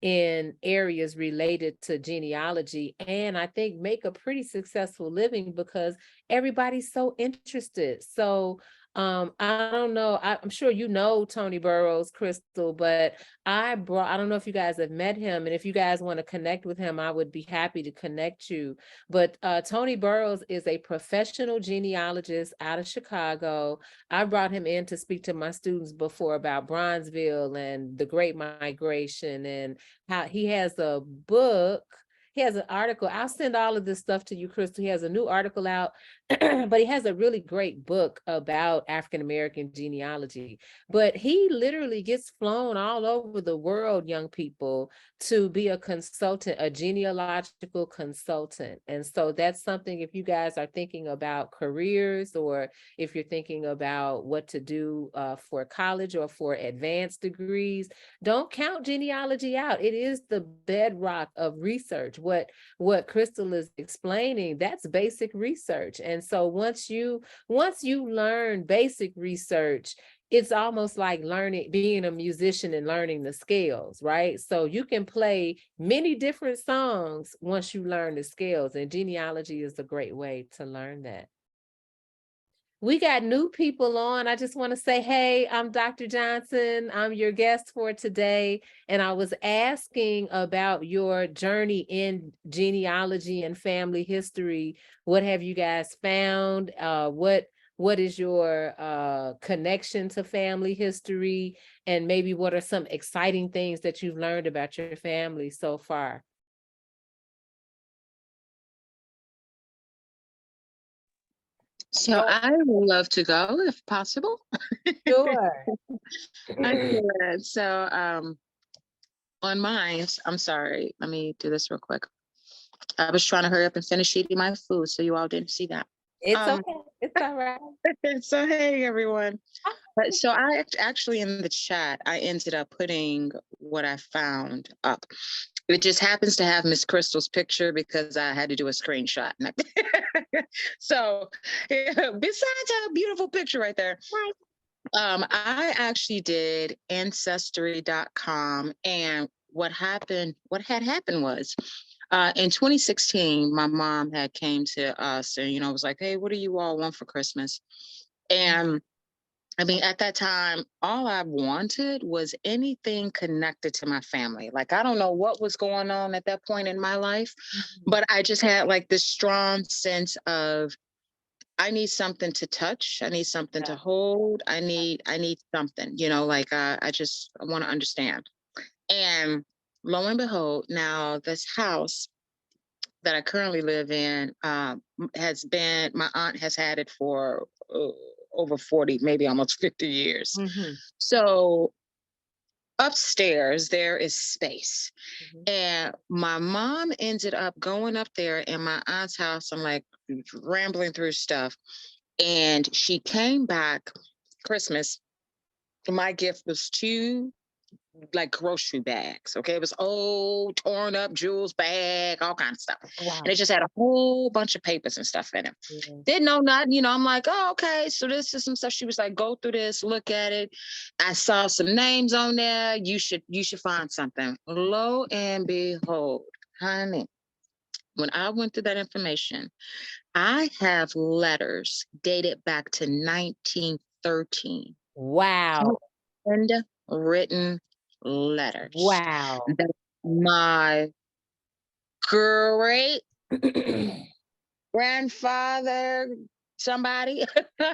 Speaker 2: in areas related to genealogy, and I think make a pretty successful living because everybody's so interested. So I don't know, I'm sure you know Tony Burrows, Crystal, but I don't know if you guys have met him, and if you guys want to connect with him, I would be happy to connect you. But Tony Burrows is a professional genealogist out of Chicago. I brought him in to speak to my students before about Bronzeville and the Great Migration, and how he has a book. He has an article. I'll send all of this stuff to you, Crystal. He has a new article out, but he has a really great book about African-American genealogy. But he literally gets flown all over the world, young people, to be a consultant, a genealogical consultant. And so that's something, if you guys are thinking about careers, or if you're thinking about what to do for college or for advanced degrees, don't count genealogy out. It is the bedrock of research. What Crystal is explaining, that's basic research. And so once you learn basic research, it's almost like being a musician and learning the scales, right? So you can play many different songs once you learn the scales, and genealogy is a great way to learn that. We got new people on. I just want to say, hey, I'm Dr. Johnson. I'm your guest for today. And I was asking about your journey in genealogy and family history. What have you guys found? What is your connection to family history? And maybe what are some exciting things that you've learned about your family so far?
Speaker 8: So I would love to go if possible.
Speaker 2: Sure.
Speaker 8: Okay, so on mine, I'm sorry, let me do this real quick. I was trying to hurry up and finish eating my food, so you all didn't see that.
Speaker 2: It's okay. It's all right.
Speaker 8: So hey everyone. So I actually in the chat, I ended up putting what I found up. It just happens to have Miss Crystal's picture because I had to do a screenshot. So besides her beautiful picture right there, I actually did Ancestry.com, and what had happened was in 2016, my mom had came to us and was like, hey, what do you all want for Christmas? And I mean, at that time, all I wanted was anything connected to my family. Like, I don't know what was going on at that point in my life, but I just had like this strong sense of, I need something to touch. I need something to hold. I need something, I want to understand. And lo and behold, now this house that I currently live in my aunt has had it for over 40, maybe almost 50 years.
Speaker 2: Mm-hmm.
Speaker 8: So upstairs, there is space.
Speaker 2: Mm-hmm.
Speaker 8: And my mom ended up going up there in my aunt's house. I'm like rambling through stuff. And she came back Christmas. My gift was 2 like grocery bags. Okay. It was old, torn up Jules bag, all kinds of stuff.
Speaker 2: Wow.
Speaker 8: And it just had a whole bunch of papers and stuff in it.
Speaker 2: Yeah.
Speaker 8: Didn't know nothing, I'm like, oh, okay. So this is some stuff. She was like, go through this, look at it. I saw some names on there. You should find something. Lo and behold, honey, when I went through that information, I have letters dated back to 1913.
Speaker 2: Wow.
Speaker 8: And written letters.
Speaker 2: Wow.
Speaker 8: That my great grandfather, somebody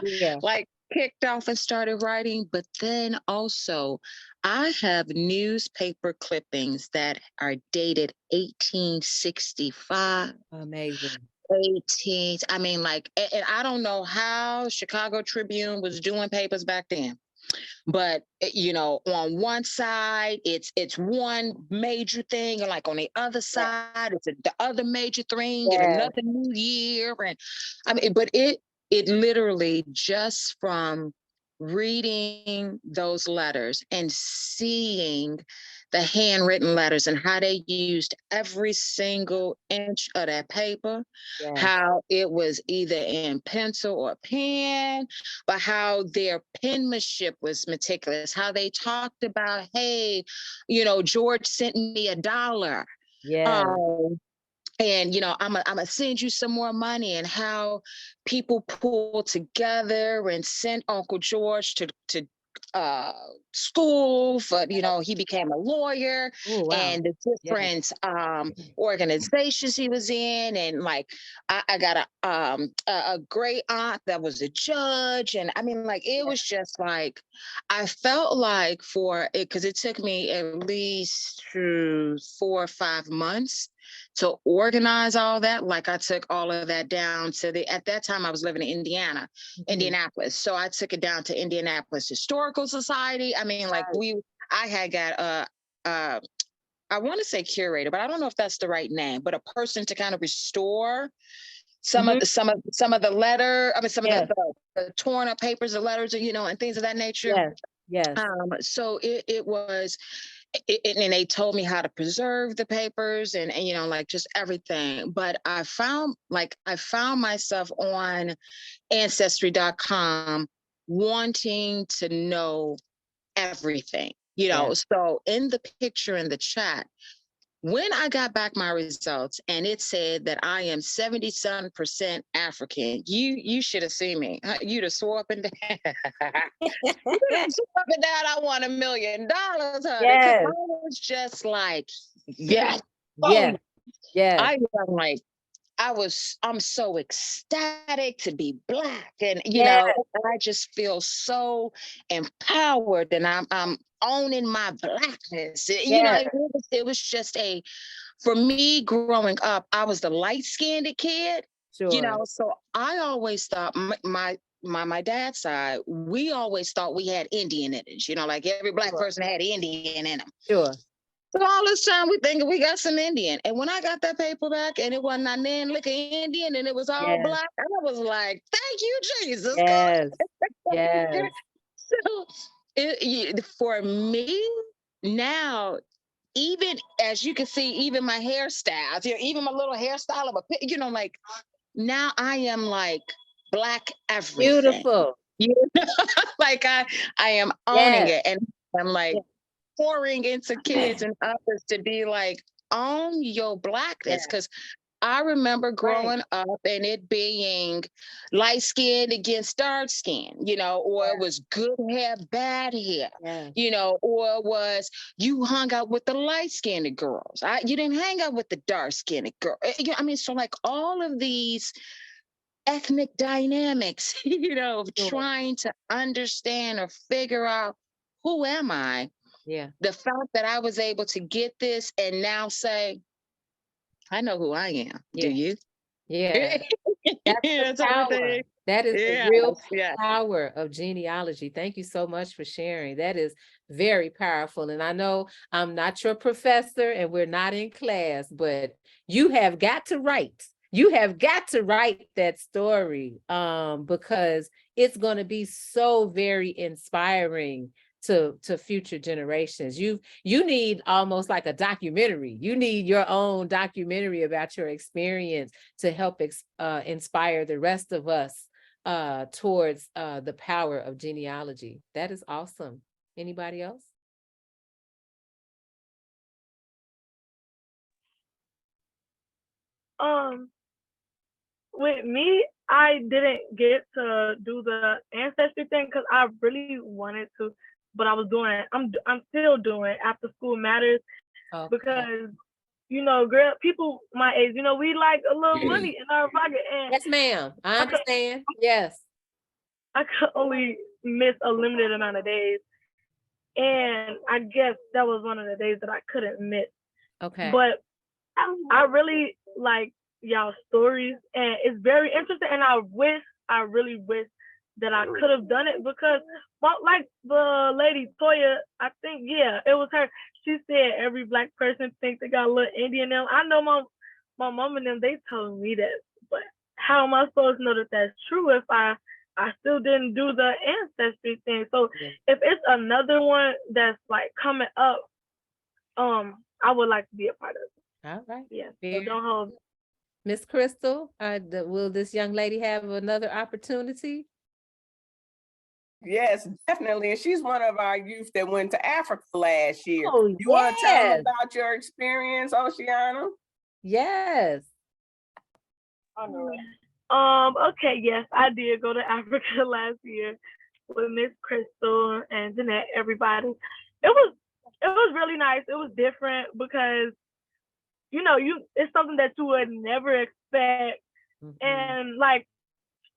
Speaker 2: Yeah.
Speaker 8: like kicked off and started writing. But then also, I have newspaper clippings that are dated 1865.
Speaker 2: Amazing.
Speaker 8: I mean, like, and I don't know how Chicago Tribune was doing papers back then. But on one side it's one major thing, and like on the other side it's the other major thing, and another new year. And I mean, but it literally, just from reading those letters and seeing the handwritten letters and how they used every single inch of that paper, how it was either in pencil or pen, but how their penmanship was meticulous, how they talked about, hey, George sent me $1.
Speaker 2: Yeah.
Speaker 8: And I'm gonna send you some more money, and how people pulled together and sent Uncle George to school for, he became a lawyer.
Speaker 2: Ooh, wow.
Speaker 8: And the different organizations he was in. And like I got a great aunt that was a judge. And I mean, like, it was just like, I felt like for it, because it took me at least 4 or 5 months to organize all that. Like, I took all of that down to at that time I was living in Indianapolis. So I took it down to Indianapolis Historical Society. I mean, like, I had got I want to say curator, but I don't know if that's the right name, but a person to kind of restore some of the letter, I mean, some of the torn up papers, the letters, and things of that nature.
Speaker 2: Yes.
Speaker 8: So it was, and they told me how to preserve the papers and like just everything. But I found myself on Ancestry.com wanting to know everything, So in the picture in the chat, When I got back my results and it said that I am 77% African, you should have seen me. You'd have swore up and down. You'd have swore up and down, I won $1 million, honey. 'Cause
Speaker 2: Yes.
Speaker 8: I was just like, yes.
Speaker 2: Yeah. Yeah.
Speaker 8: I'm like, I'm so ecstatic to be Black. And,
Speaker 2: Yeah.
Speaker 8: I just feel so empowered, and I'm owning my Blackness.
Speaker 2: Yeah.
Speaker 8: It was just for me growing up, I was the light-skinned kid,
Speaker 2: Sure.
Speaker 8: so I always thought my dad's side, we always thought we had Indian in it, like every Black person had Indian in them.
Speaker 2: Sure.
Speaker 8: So all this time we thinking we got some Indian. And when I got that paper back and it wasn't not nan liquor Indian and it was all
Speaker 2: Yes.
Speaker 8: Black, I was like, thank you, Jesus.
Speaker 2: Yes. Yes.
Speaker 8: So for me now, even as you can see, even my hairstyles, even my little hairstyle of like now I am like Black everything.
Speaker 2: Beautiful.
Speaker 8: Like I am owning it, and I'm like pouring into kids and others to be like, own your Blackness. Because I remember growing up and it being light skinned against dark skin, or it was good hair, bad hair, or it was you hung out with the light skinned girls. You didn't hang out with the dark skinned girl. So like all of these ethnic dynamics, trying to understand or figure out who am I.
Speaker 2: Yeah.
Speaker 8: The fact that I was able to get this and now say, I know who I am.
Speaker 2: Yeah.
Speaker 8: Do you?
Speaker 2: Yeah. That's the power. That is the real power of genealogy. Thank you so much for sharing. That is very powerful. And I know I'm not your professor and we're not in class, but you have got to write. You have got to write that story because it's going to be so very inspiring to future generations. You need almost like a documentary. You need your own documentary about your experience to help inspire the rest of us towards the power of genealogy. That is awesome. Anybody else?
Speaker 9: With me, I didn't get to do the ancestry thing because I really wanted to, but I was doing it. I'm still doing after school matters because girl, people my age, we like a little money in our pocket. And
Speaker 2: yes, ma'am. I understand. Yes.
Speaker 9: I could only miss a limited amount of days, and I guess that was one of the days that I couldn't miss.
Speaker 2: Okay.
Speaker 9: But I really like y'all stories, and it's very interesting, and I really wish that I could have done it because like the lady Toya, I think it was her, she said every Black person thinks they got a little Indian in them. I know my mom and them, they told me that, but how am I supposed to know that that's true if I still didn't do the ancestry thing? So if it's another one that's like coming up, I would like to be a part of it.
Speaker 2: All right.
Speaker 9: Yeah. So don't hold.
Speaker 2: Miss Crystal, will this young lady have another opportunity?
Speaker 1: Yes, definitely. And she's one of our youth that went to Africa last year.
Speaker 2: Oh,
Speaker 1: you want to tell them about your experience, Oceana?
Speaker 2: Yes.
Speaker 9: Okay, yes, I did go to Africa last year with Miss Crystal and Jeanette, everybody. It was really nice. It was different because it's something that you would never expect. And like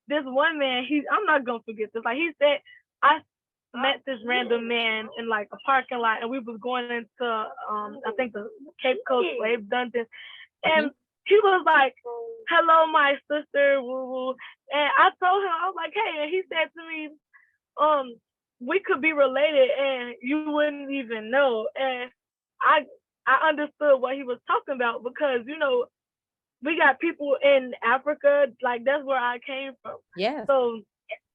Speaker 9: this one man, I'm not gonna forget this. Like he said, I met this random man in like a parking lot, and we was going into I think the Cape Coast Slave Dungeon, and he was like, "Hello, my sister, woo woo," and I told him, I was like, "Hey," and he said to me, "We could be related, and you wouldn't even know." And I understood what he was talking about because we got people in Africa, like that's where I came from.
Speaker 2: Yeah.
Speaker 9: So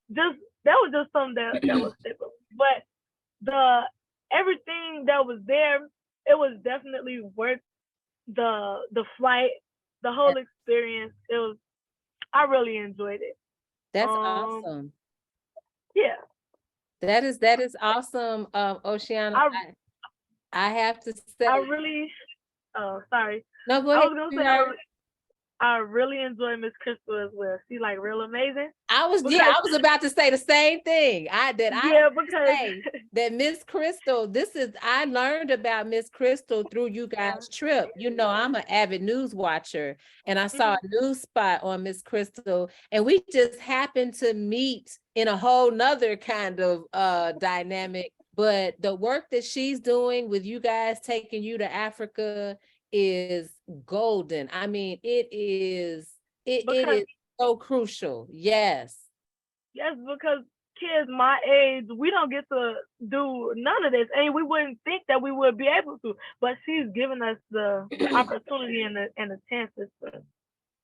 Speaker 9: that was just something that was simple. But everything that was there, it was definitely worth the flight, the whole experience. I really enjoyed it.
Speaker 2: That's awesome.
Speaker 9: Yeah.
Speaker 2: That is awesome, Oceana. I have to say
Speaker 9: Oh, sorry.
Speaker 2: No, go
Speaker 9: I
Speaker 2: ahead,
Speaker 9: was gonna say
Speaker 2: sweetheart.
Speaker 9: I really enjoy Miss Crystal as well. She like real amazing.
Speaker 2: I was
Speaker 9: Because
Speaker 2: about to say the same thing. I
Speaker 9: yeah, because
Speaker 2: say that Miss Crystal, I learned about Miss Crystal through you guys' trip. You know, I'm an avid news watcher, and I saw a news spot on Miss Crystal, and we just happened to meet in a whole nother kind of dynamic. But the work that she's doing with you guys taking you to Africa is golden. I mean, it is
Speaker 9: because
Speaker 2: so crucial. Yes.
Speaker 9: yes, because kids my age, we don't get to do none of this, and we wouldn't think that we would be able to. But she's given us the opportunity and the chances to.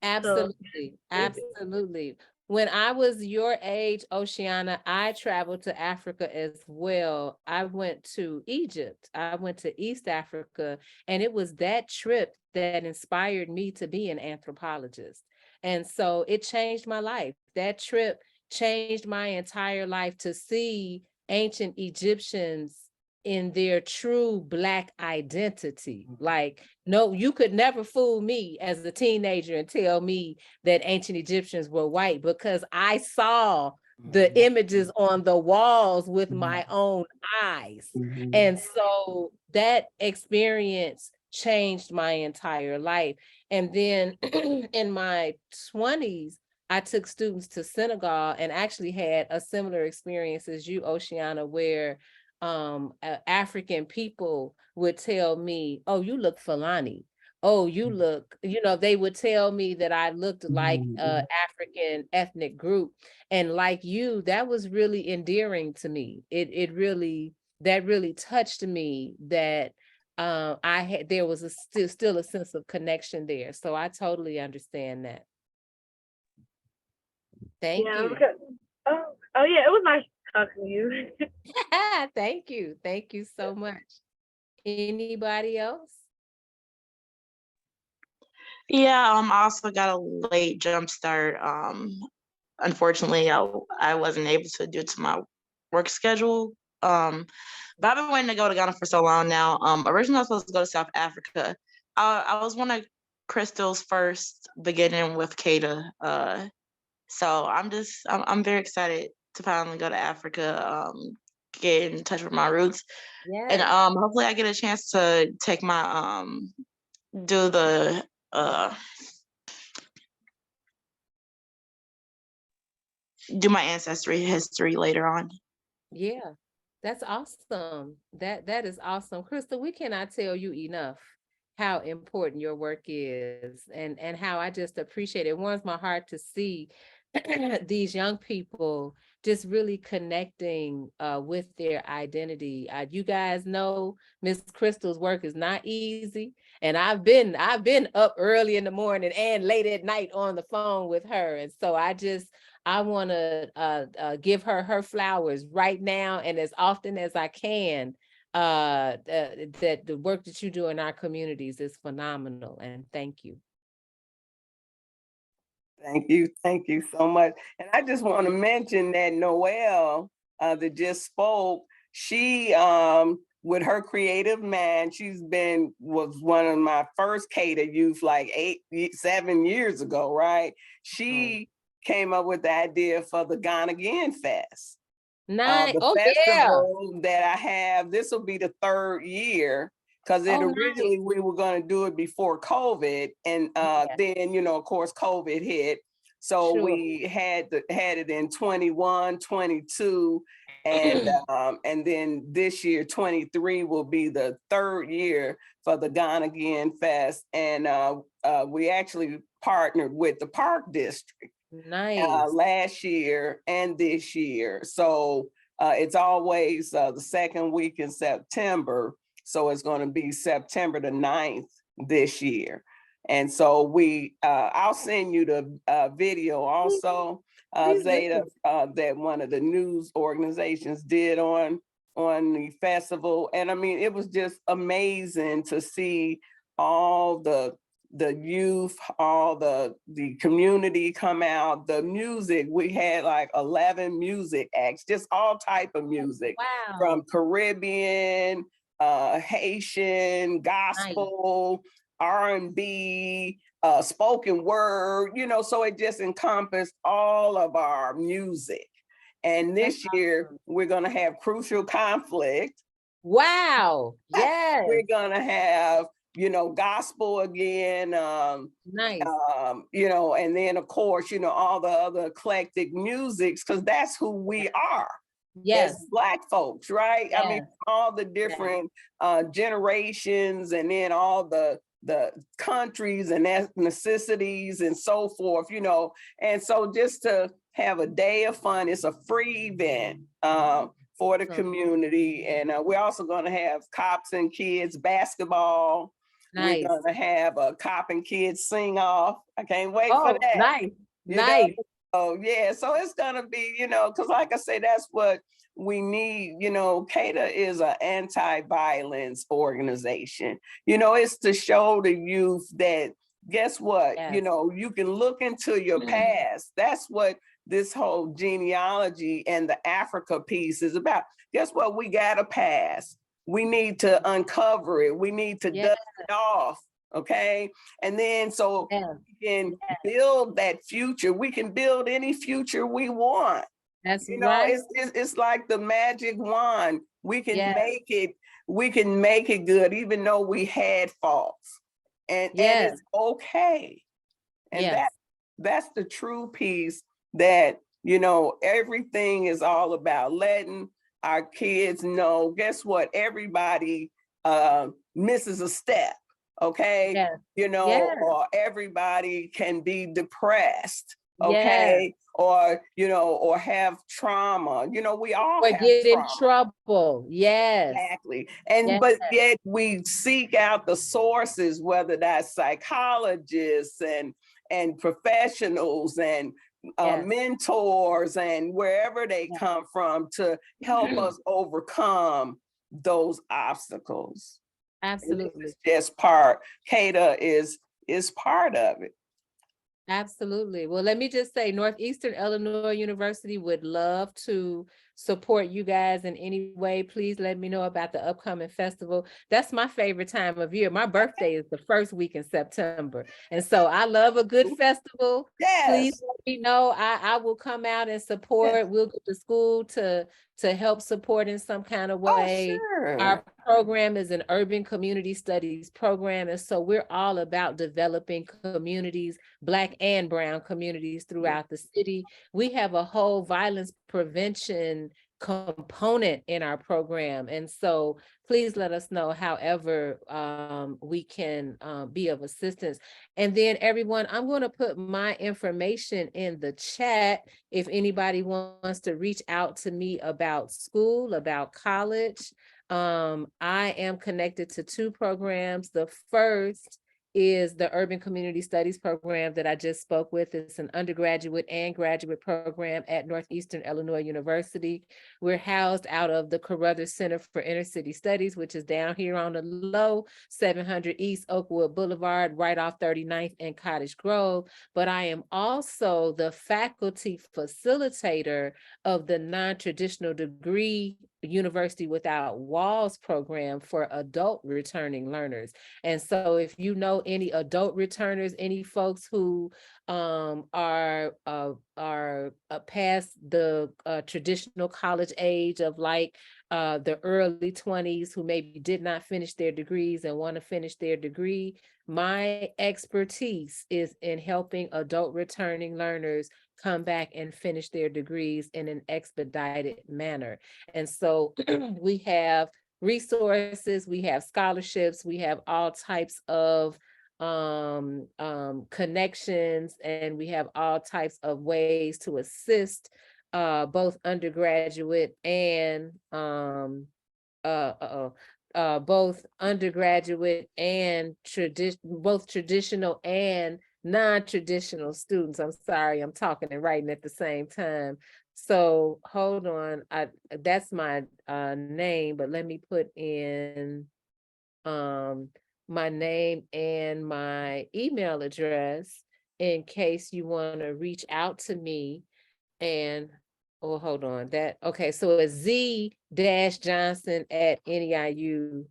Speaker 2: Absolutely. Absolutely. When I was your age, Oceana, I traveled to Africa as well. I went to Egypt. I went to East Africa, and it was that trip that inspired me to be an anthropologist. And so it changed my life. That trip changed my entire life to see ancient Egyptians in their true Black identity. Like, no, you could never fool me as a teenager and tell me that ancient Egyptians were white, because I saw the images on the walls with my own eyes. And so that experience changed my entire life. And then in my 20s, I took students to Senegal and actually had a similar experience as you, Oceana, where African people would tell me, oh, you look Fulani. Oh, you look, they would tell me that I looked like African ethnic group. And like you, that was really endearing to me. That really touched me, that there was still a sense of connection there. So I totally understand that. Thank you.
Speaker 9: Because, oh yeah, it was nice talking to you.
Speaker 2: Thank you. Thank you so much. Anybody else?
Speaker 10: Yeah, I also got a late jump start. Unfortunately, I wasn't able to due to my work schedule. But I've been waiting to go to Ghana for so long now. Originally I was supposed to go to South Africa. I was one of Crystal's first beginning with Kata. So I'm very excited to finally go to Africa, get in touch with my roots.
Speaker 2: Yeah.
Speaker 10: And hopefully I get a chance to take my do the do my ancestry history later on.
Speaker 2: Yeah, that's awesome. That is awesome. Crystal, we cannot tell you enough how important your work is, and how I just appreciate it. It warms my heart to see these young people just really connecting with their identity. You guys know Miss Crystal's work is not easy, and I've been up early in the morning and late at night on the phone with her, and so I want to give her flowers right now and as often as I can. That the work that you do in our communities is phenomenal, and thank you.
Speaker 1: Thank you so much. And I just want to mention that Noelle that just spoke, she with her creative mind, was one of my first Kata youth like 7 years ago, right? She came up with the idea for the Gone Again Fest.
Speaker 2: Nice.
Speaker 1: The festival that I have, this will be the 3rd year, because originally we were going to do it before COVID, and then of course COVID hit, so we had it in 21, 22, and then this year 23 will be the 3rd year for the Gone Again Fest, and we actually partnered with the Park District.
Speaker 2: Nice.
Speaker 1: Last year and this year. So it's always the 2nd week in September. So it's going to be September the 9th this year. And so I'll send you the video also, Zeta, that one of the news organizations did on the festival. And I mean, it was just amazing to see all the youth, all the community come out, the music. We had like 11 music acts, just all type of music.
Speaker 2: Wow.
Speaker 1: From Caribbean, Haitian, gospel, R&B, spoken word, you know, so it just encompassed all of our music. And this year we're going to have Crucial Conflict.
Speaker 2: Wow. Yes.
Speaker 1: We're going to have, you know, gospel again.
Speaker 2: Nice.
Speaker 1: You know, and then of course, you know, all the other eclectic musics, because that's who we are.
Speaker 2: Yes.
Speaker 1: As Black folks, right?
Speaker 2: Yes.
Speaker 1: I mean, all the different generations, and then all the countries and ethnicities and so forth, you know. And so just to have a day of fun, it's a free event for the community. And we're also going to have cops and kids basketball.
Speaker 2: Nice.
Speaker 1: We're going to have a cop and kids sing off. I can't wait for that.
Speaker 2: Nice.
Speaker 1: You
Speaker 2: nice.
Speaker 1: know? Oh yeah, so it's gonna be, you know, because like I say, that's what we need. You know, CADA is an anti-violence organization. You know, it's to show the youth that, guess what?
Speaker 2: Yes.
Speaker 1: You know, you can look into your past. That's what this whole genealogy and the Africa piece is about. Guess what? We got a past. We need to uncover it. We need to dust it off. Okay. And then so we can build that future. We can build any future we want.
Speaker 2: That's
Speaker 1: you know,
Speaker 2: right.
Speaker 1: It's like the magic wand. We can make it good, even though we had faults. And it's okay. And that's the true piece that, you know, everything is all about letting our kids know, guess what? Everybody misses a step. Okay. You know, or everybody can be depressed. Okay. Or, you know, or have trauma. You know, we all have
Speaker 2: get
Speaker 1: trauma.
Speaker 2: in trouble. Yes.
Speaker 1: Exactly. And but yet we seek out the sources, whether that's psychologists and professionals and mentors and wherever they come from to help us overcome those obstacles.
Speaker 2: Absolutely.
Speaker 1: It's just CADA is part of it.
Speaker 2: Absolutely. Well, let me just say, Northeastern Illinois University would love to support you guys in any way. Please let me know about the upcoming festival. That's my favorite time of year. My birthday is the first week in September. And so I love a good festival. Please let me know. I will come out and support. We'll go to school to help support in some kind of way. Our program is an urban community studies program. And so we're all about developing communities, Black and brown communities throughout the city. We have a whole violence prevention component in our program. And so please let us know however we can be of assistance. And then everyone, I'm going to put my information in the chat if anybody wants to reach out to me about school, about college. I am connected to 2 programs. The first is the Urban Community Studies program that I just spoke with. It's an undergraduate and graduate program at Northeastern Illinois University. We're housed out of the Carruthers Center for Inner City Studies, which is down here on the low 700 East Oakwood Boulevard, right off 39th and Cottage Grove. But I am also the faculty facilitator of the non-traditional degree University Without Walls program for adult returning learners. And so if you know any adult returners, any folks who are past the traditional college age of like the early 20s, who maybe did not finish their degrees and want to finish their degree, my expertise is in helping adult returning learners come back and finish their degrees in an expedited manner. And so we have resources, we have scholarships, we have all types of connections, and we have all types of ways to assist both undergraduate and both undergraduate and both traditional and non-traditional students. I'm sorry, I'm talking and writing at the same time. So hold on, that's my name, but let me put in my name and my email address in case you want to reach out to me. And oh, hold on, okay, so it's z-johnson@neiu.edu.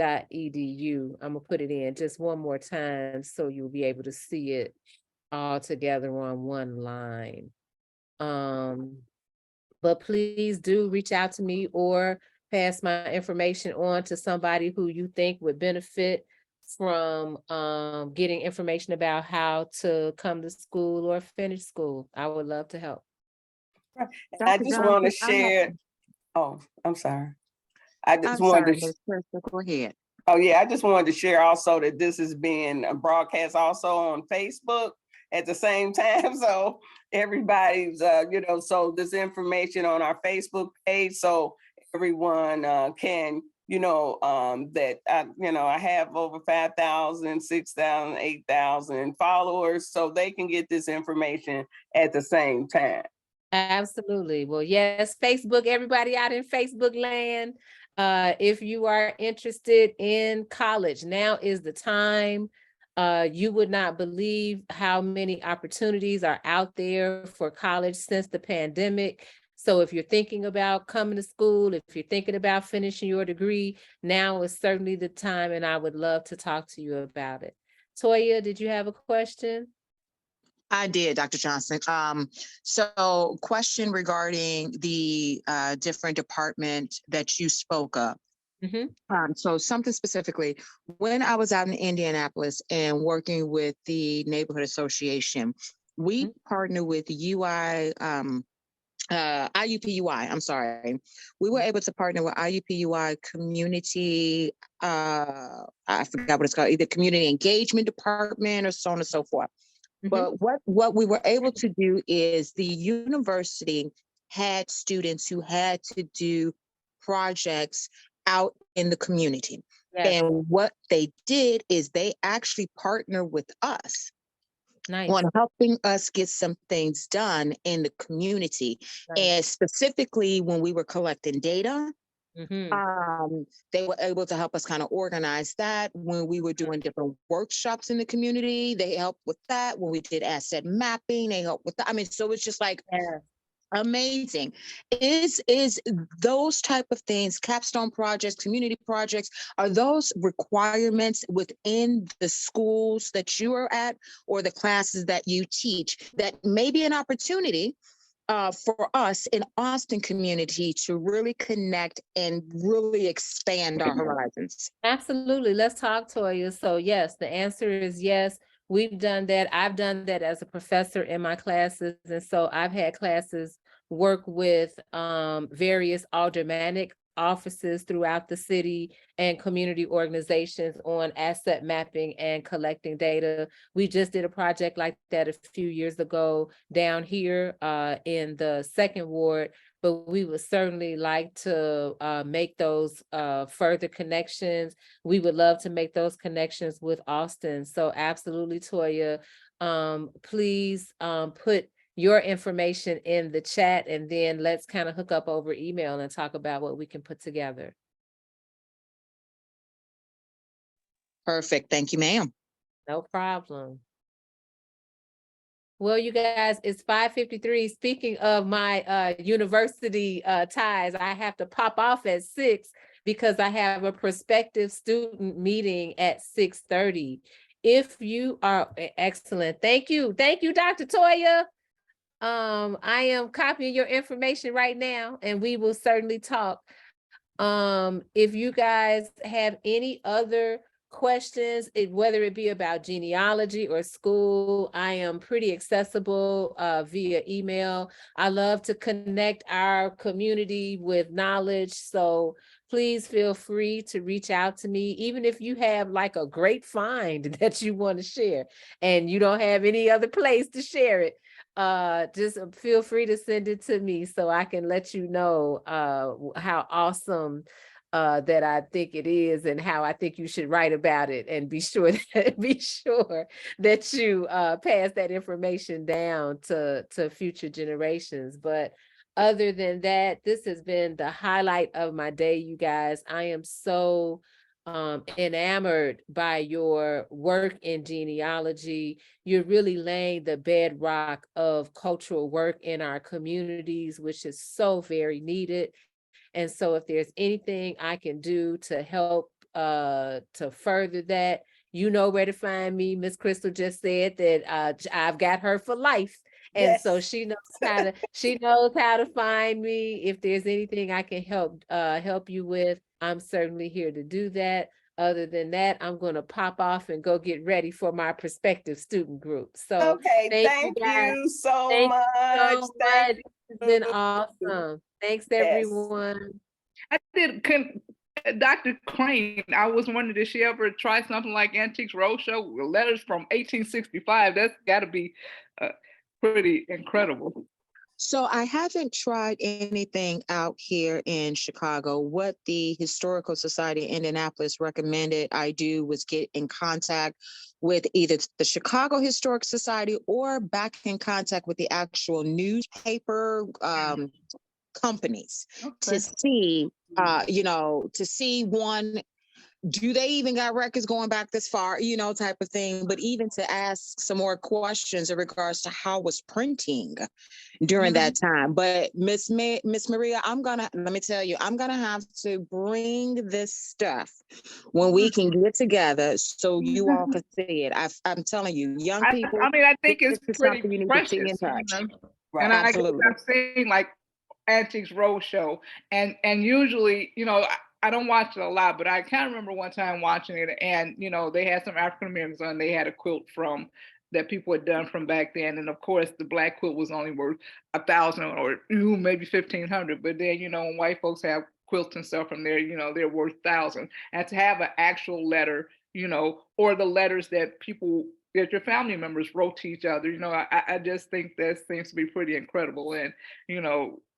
Speaker 2: I'm gonna put it in just one more time so you'll be able to see it all together on one line. But please do reach out to me or pass my information on to somebody who you think would benefit from getting information about how to come to school or finish school. I would love to help.
Speaker 1: And I
Speaker 8: Dr.
Speaker 1: just want to
Speaker 8: Johnson, I have-
Speaker 1: share. Oh, I'm sorry. I just
Speaker 8: I'm
Speaker 1: wanted
Speaker 8: sorry,
Speaker 1: to.
Speaker 8: Ms. Crystal, go ahead.
Speaker 1: Oh yeah, I just wanted to share also that this is being broadcast also on Facebook at the same time. So everybody's, so this information on our Facebook page, so everyone can, that I have over 5,000, 6,000, 8,000 followers, so they can get this information at the same time.
Speaker 2: Absolutely. Well, yes, Facebook, everybody out in Facebook land. If you are interested in college, now is the time. You would not believe how many opportunities are out there for college since the pandemic. So if you're thinking about coming to school, if you're thinking about finishing your degree, now is certainly the time, and I would love to talk to you about it. Toya, did you have a question?
Speaker 8: I did, Dr. Johnson. So question regarding the different department that you spoke of. So something specifically, when I was out in Indianapolis and working with the neighborhood association, we partnered with IUPUI, I'm sorry. We were able to partner with IUPUI community, I forgot what it's called, either community engagement department or so on and so forth. But what we were able to do is the university had students who had to do projects out in the community.
Speaker 2: Yes.
Speaker 8: And what they did is they actually partnered with us on helping us get some things done in the community. And specifically when we were collecting data, they were able to help us kind of organize that. When we were doing different workshops in the community, they helped with that. When we did asset mapping, they helped with that. I mean, so it's just like amazing. Is those type of things, capstone projects, community projects, are those requirements within the schools that you are at or the classes that you teach that may be an opportunity for us in Austin community to really connect and really expand our horizons?
Speaker 2: Absolutely. Let's talk, Toya. So yes, the answer is yes. We've done that. I've done that as a professor in my classes. And so I've had classes work with various aldermanic offices throughout the city and community organizations on asset mapping and collecting data. We just did a project like that a few years ago down here in the second ward, but we would certainly like to make those further connections. We would love to make those connections with Austin. So absolutely, Toya, please put your information in the chat, and then let's kind of hook up over email and talk about what we can put together.
Speaker 8: Perfect. Thank you, ma'am.
Speaker 2: No problem. Well, you guys, it's 5:53. Speaking of my university ties, I have to pop off at 6 because I have a prospective student meeting at 6:30. If you are excellent, thank you, Dr. Toya. I am copying your information right now, and we will certainly talk. If you guys have any other questions, whether it be about genealogy or school, I am pretty accessible via email. I love to connect our community with knowledge, so please feel free to reach out to me, even if you have like a great find that you want to share and you don't have any other place to share it. Just feel free to send it to me so I can let you know how awesome that I think it is and how I think you should write about it, and be sure that you pass that information down to future generations. But other than that, this has been the highlight of my day, you guys. I am so enamored by your work in genealogy. You're really laying the bedrock of cultural work in our communities, which is so very needed. And so if there's anything I can do to help to further that, you know where to find me. Miss Crystal just said that I've got her for life. And so
Speaker 1: Yes.
Speaker 2: she knows how to find me. If there's anything I can help you with, I'm certainly here to do that. Other than that, I'm going to pop off and go get ready for my prospective student group. So
Speaker 1: Okay,
Speaker 2: thank you
Speaker 1: thank
Speaker 2: guys.
Speaker 1: you so
Speaker 2: Thank you
Speaker 1: much.
Speaker 2: so
Speaker 1: Thank
Speaker 2: much. It's been awesome. Thanks,
Speaker 1: Yes.
Speaker 2: everyone.
Speaker 5: I did. Dr. Crane, I was wondering, did she ever try something like Antiques Roadshow? Letters from 1865. That's got to be pretty incredible.
Speaker 8: So I haven't tried anything out here in Chicago. What the Historical Society of Indianapolis recommended I do was get in contact with either the Chicago Historic Society or back in contact with the actual newspaper companies to see, to see one, do they even got records going back this far, type of thing, but even to ask some more questions in regards to how was printing during that time. But Miss Maria, let me tell you, I'm gonna have to bring this stuff when we can get together so you all can see it. I'm telling you, young people.
Speaker 5: I mean, I think it's pretty
Speaker 8: you need
Speaker 5: precious.
Speaker 8: to see and touch.
Speaker 5: Right. And
Speaker 8: Absolutely.
Speaker 5: I've seen like Antiques Roadshow, and usually, I don't watch it a lot, but I kind of remember one time watching it, and they had some African Americans on. They had a quilt from that people had done from back then, and of course, the black quilt was only worth 1,000 or maybe 1,500. But then, when white folks have quilts and stuff from there, they're worth thousands. And to have an actual letter, or the letters that your family members wrote to each other, I just think that seems to be pretty incredible. And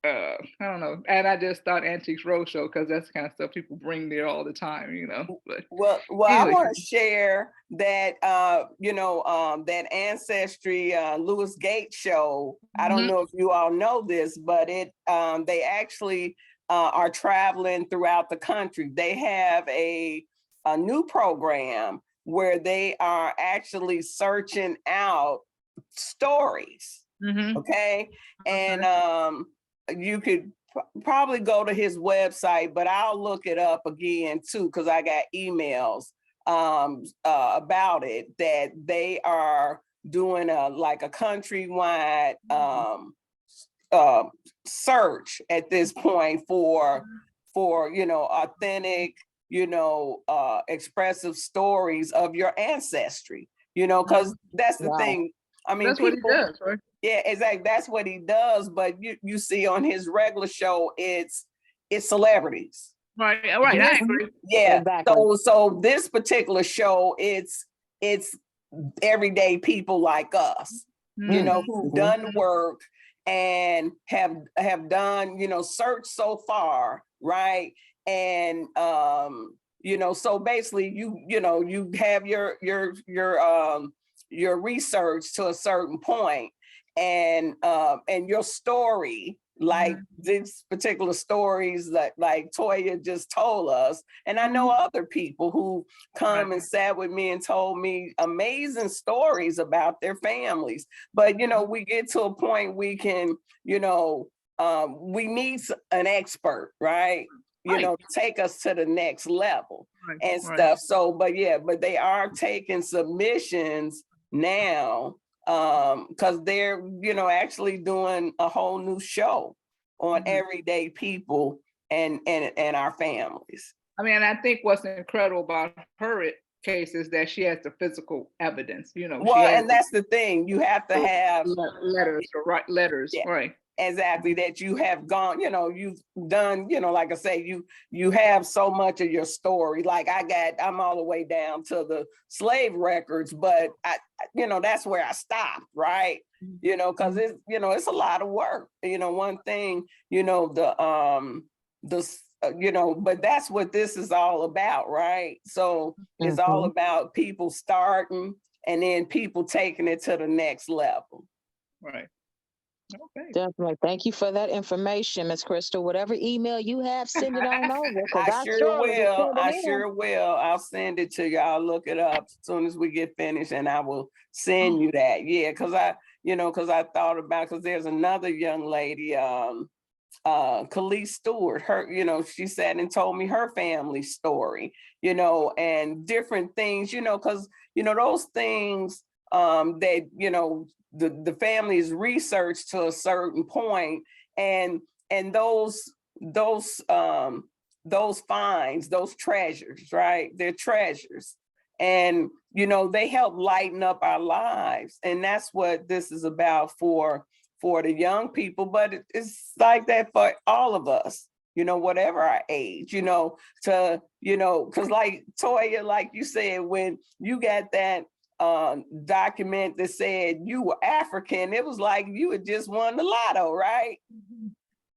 Speaker 5: I don't know. And I just thought Antiques Roadshow, because that's the kind of stuff people bring there all the time, But
Speaker 1: Well,
Speaker 5: anyway.
Speaker 1: I want to share that that Ancestry Lewis Gates show. I don't know if you all know this, but they actually are traveling throughout the country. They have a new program where they are actually searching out stories. Okay. And you could probably go to his website, but I'll look it up again too, because I got emails about it, that they are doing a countrywide search at this point for authentic, expressive stories of your ancestry, because that's the thing. I mean,
Speaker 5: that's what he does, right?
Speaker 1: Yeah, exactly. That's what he does. But you see on his regular show, it's celebrities.
Speaker 5: Right. I agree.
Speaker 1: Yeah.
Speaker 8: Exactly.
Speaker 1: So this particular show, it's everyday people like us, who've done work and have done, search so far, right? And so basically you have your research to a certain point, and your story, like these particular stories that like Toya just told us. And I know other people who come and sat with me and told me amazing stories about their families. But we get to a point we can, we need an expert, right? Take us to the next level and stuff. So, but they are taking submissions now, because they're actually doing a whole new show on everyday people and our families.
Speaker 5: I mean, I think what's incredible about her case is that she has the physical evidence.
Speaker 1: Well, and that's the thing, you have to have
Speaker 5: letters, or write letters, right?
Speaker 1: Exactly, that you have gone, you've done, like I say, you have so much of your story. Like I'm all the way down to the slave records, but that's where I stopped, right? Because it's a lot of work. One thing, but that's what this is all about, right? So it's all about people starting and then people taking it to the next level.
Speaker 5: Right. Okay.
Speaker 8: Definitely. Thank you for that information, Ms. Crystal. Whatever email you have, send it on over.
Speaker 1: I sure will. I'll send it to you. I'll look it up as soon as we get finished, and I will send you that. Yeah, because I thought about, because there's another young lady, Khalees Stewart, her, she sat and told me her family story, and different things, because, those things that, the family's research to a certain point, and those finds, those treasures, right? They're treasures. And, they help lighten up our lives. And that's what this is about for the young people, but it's like that for all of us, whatever our age, because like Toya, like you said, when you got that document that said you were African, it was like you had just won the lotto, right?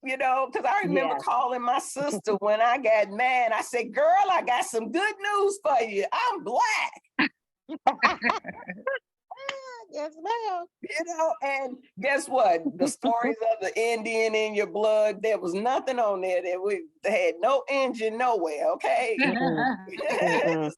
Speaker 1: Because I remember calling my sister when I got mad. I said, girl, I got some good news for you. I'm Black.
Speaker 6: Yes, ma'am.
Speaker 1: And guess what? The stories of the Indian in your blood, there was nothing on there that had no engine nowhere, okay?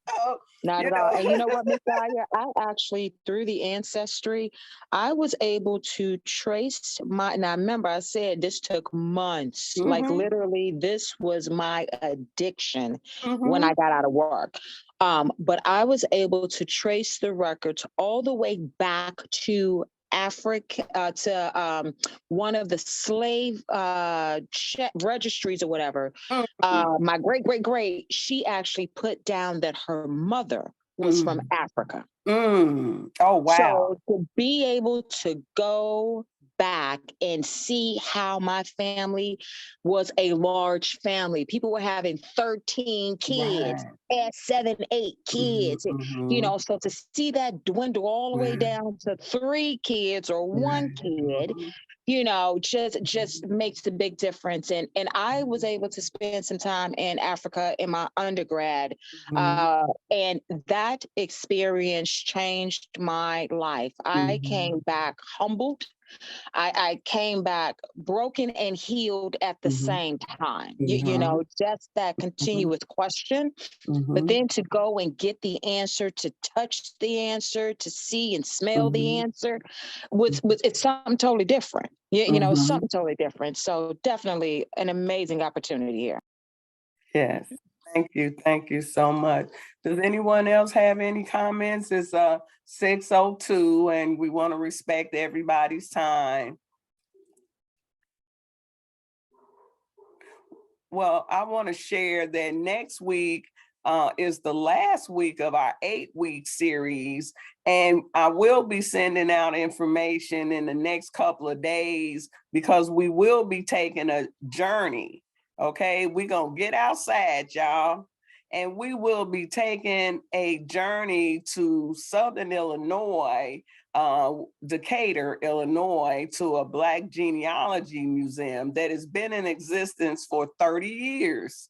Speaker 1: So,
Speaker 8: Not at all. And you know what, Miss Dyer? I actually, through the Ancestry, I was able to trace now remember I said this took months. Like literally, this was my addiction when I got out of work. But I was able to trace the records all the way back to Africa, to one of the slave registries or whatever. My great, she actually put down that her mother was from Africa.
Speaker 1: Oh, wow.
Speaker 8: So to be able to go back and see how my family was a large family. People were having 13 kids, right. 7, 8 kids. So to see that dwindle all the way down to 3 kids or 1 kid, just makes a big difference. And I was able to spend some time in Africa in my undergrad. And that experience changed my life. I came back humbled. I came back broken and healed at the same time. Just that continuous question, but then to go and get the answer, to touch the answer, to see and smell the answer, it's something totally different. Something totally different. So definitely an amazing opportunity here.
Speaker 1: Yes. Thank you so much. Does anyone else have any comments? It's 6:02 and we want to respect everybody's time. Well, I want to share that next week is the last week of our 8-week series, and I will be sending out information in the next couple of days because we will be taking a journey. Okay, we're gonna get outside, y'all, and we will be taking a journey to Southern Illinois, Decatur, Illinois, to a Black genealogy museum that has been in existence for 30 years.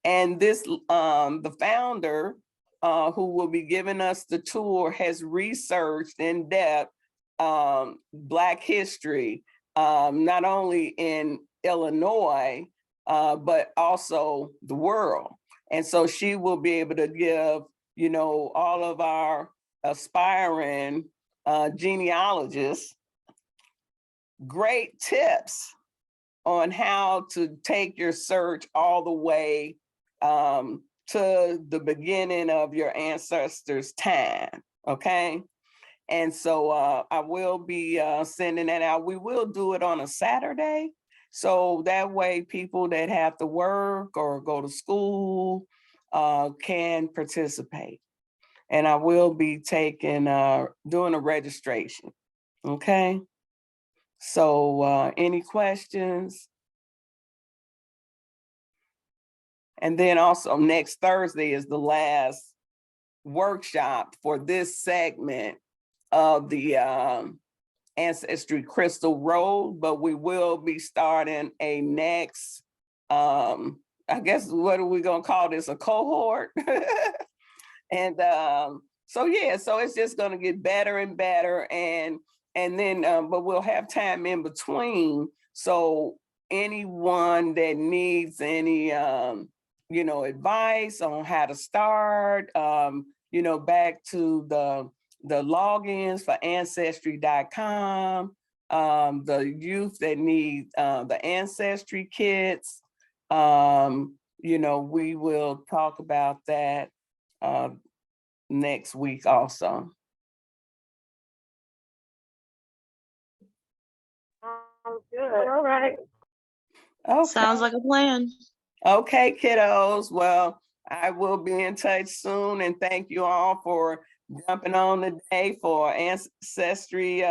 Speaker 1: And this, the founder, who will be giving us the tour, has researched in depth Black history, not only in Illinois, but also the world. And so she will be able to give, all of our aspiring genealogists great tips on how to take your search all the way to the beginning of your ancestors' time, okay? And so I will be sending that out. We will do it on a Saturday, so that way people that have to work or go to school can participate. And I will be taking, doing a registration, okay? So any questions? And then also next Thursday is the last workshop for this segment of the Ancestry Crystal Road, but we will be starting a next, I guess, what are we gonna call this, a cohort? And so it's just gonna get better and better, and then, but we'll have time in between. So anyone that needs any, advice on how to start, back to the logins for Ancestry.com, the youth that need the Ancestry kits. You know, we will talk about that next week also.
Speaker 9: Good. All right.
Speaker 1: Okay.
Speaker 10: Sounds like a plan.
Speaker 1: Okay, kiddos. Well, I will be in touch soon, and thank you all for jumping on today for Ancestry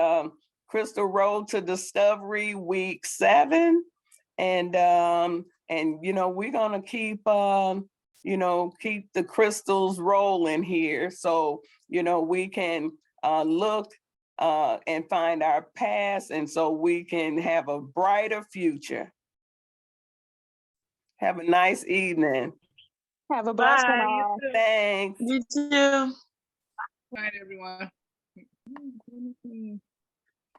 Speaker 1: Crystal Road to Discovery Week 7. And you know, we're gonna keep you know, keep the crystals rolling here, so you know we can look and find our past, and so we can have a brighter future. Have a nice evening.
Speaker 10: Have a blessed one
Speaker 9: Bye.
Speaker 10: all.
Speaker 9: You too.
Speaker 1: Thanks.
Speaker 10: You too.
Speaker 5: Night, everyone.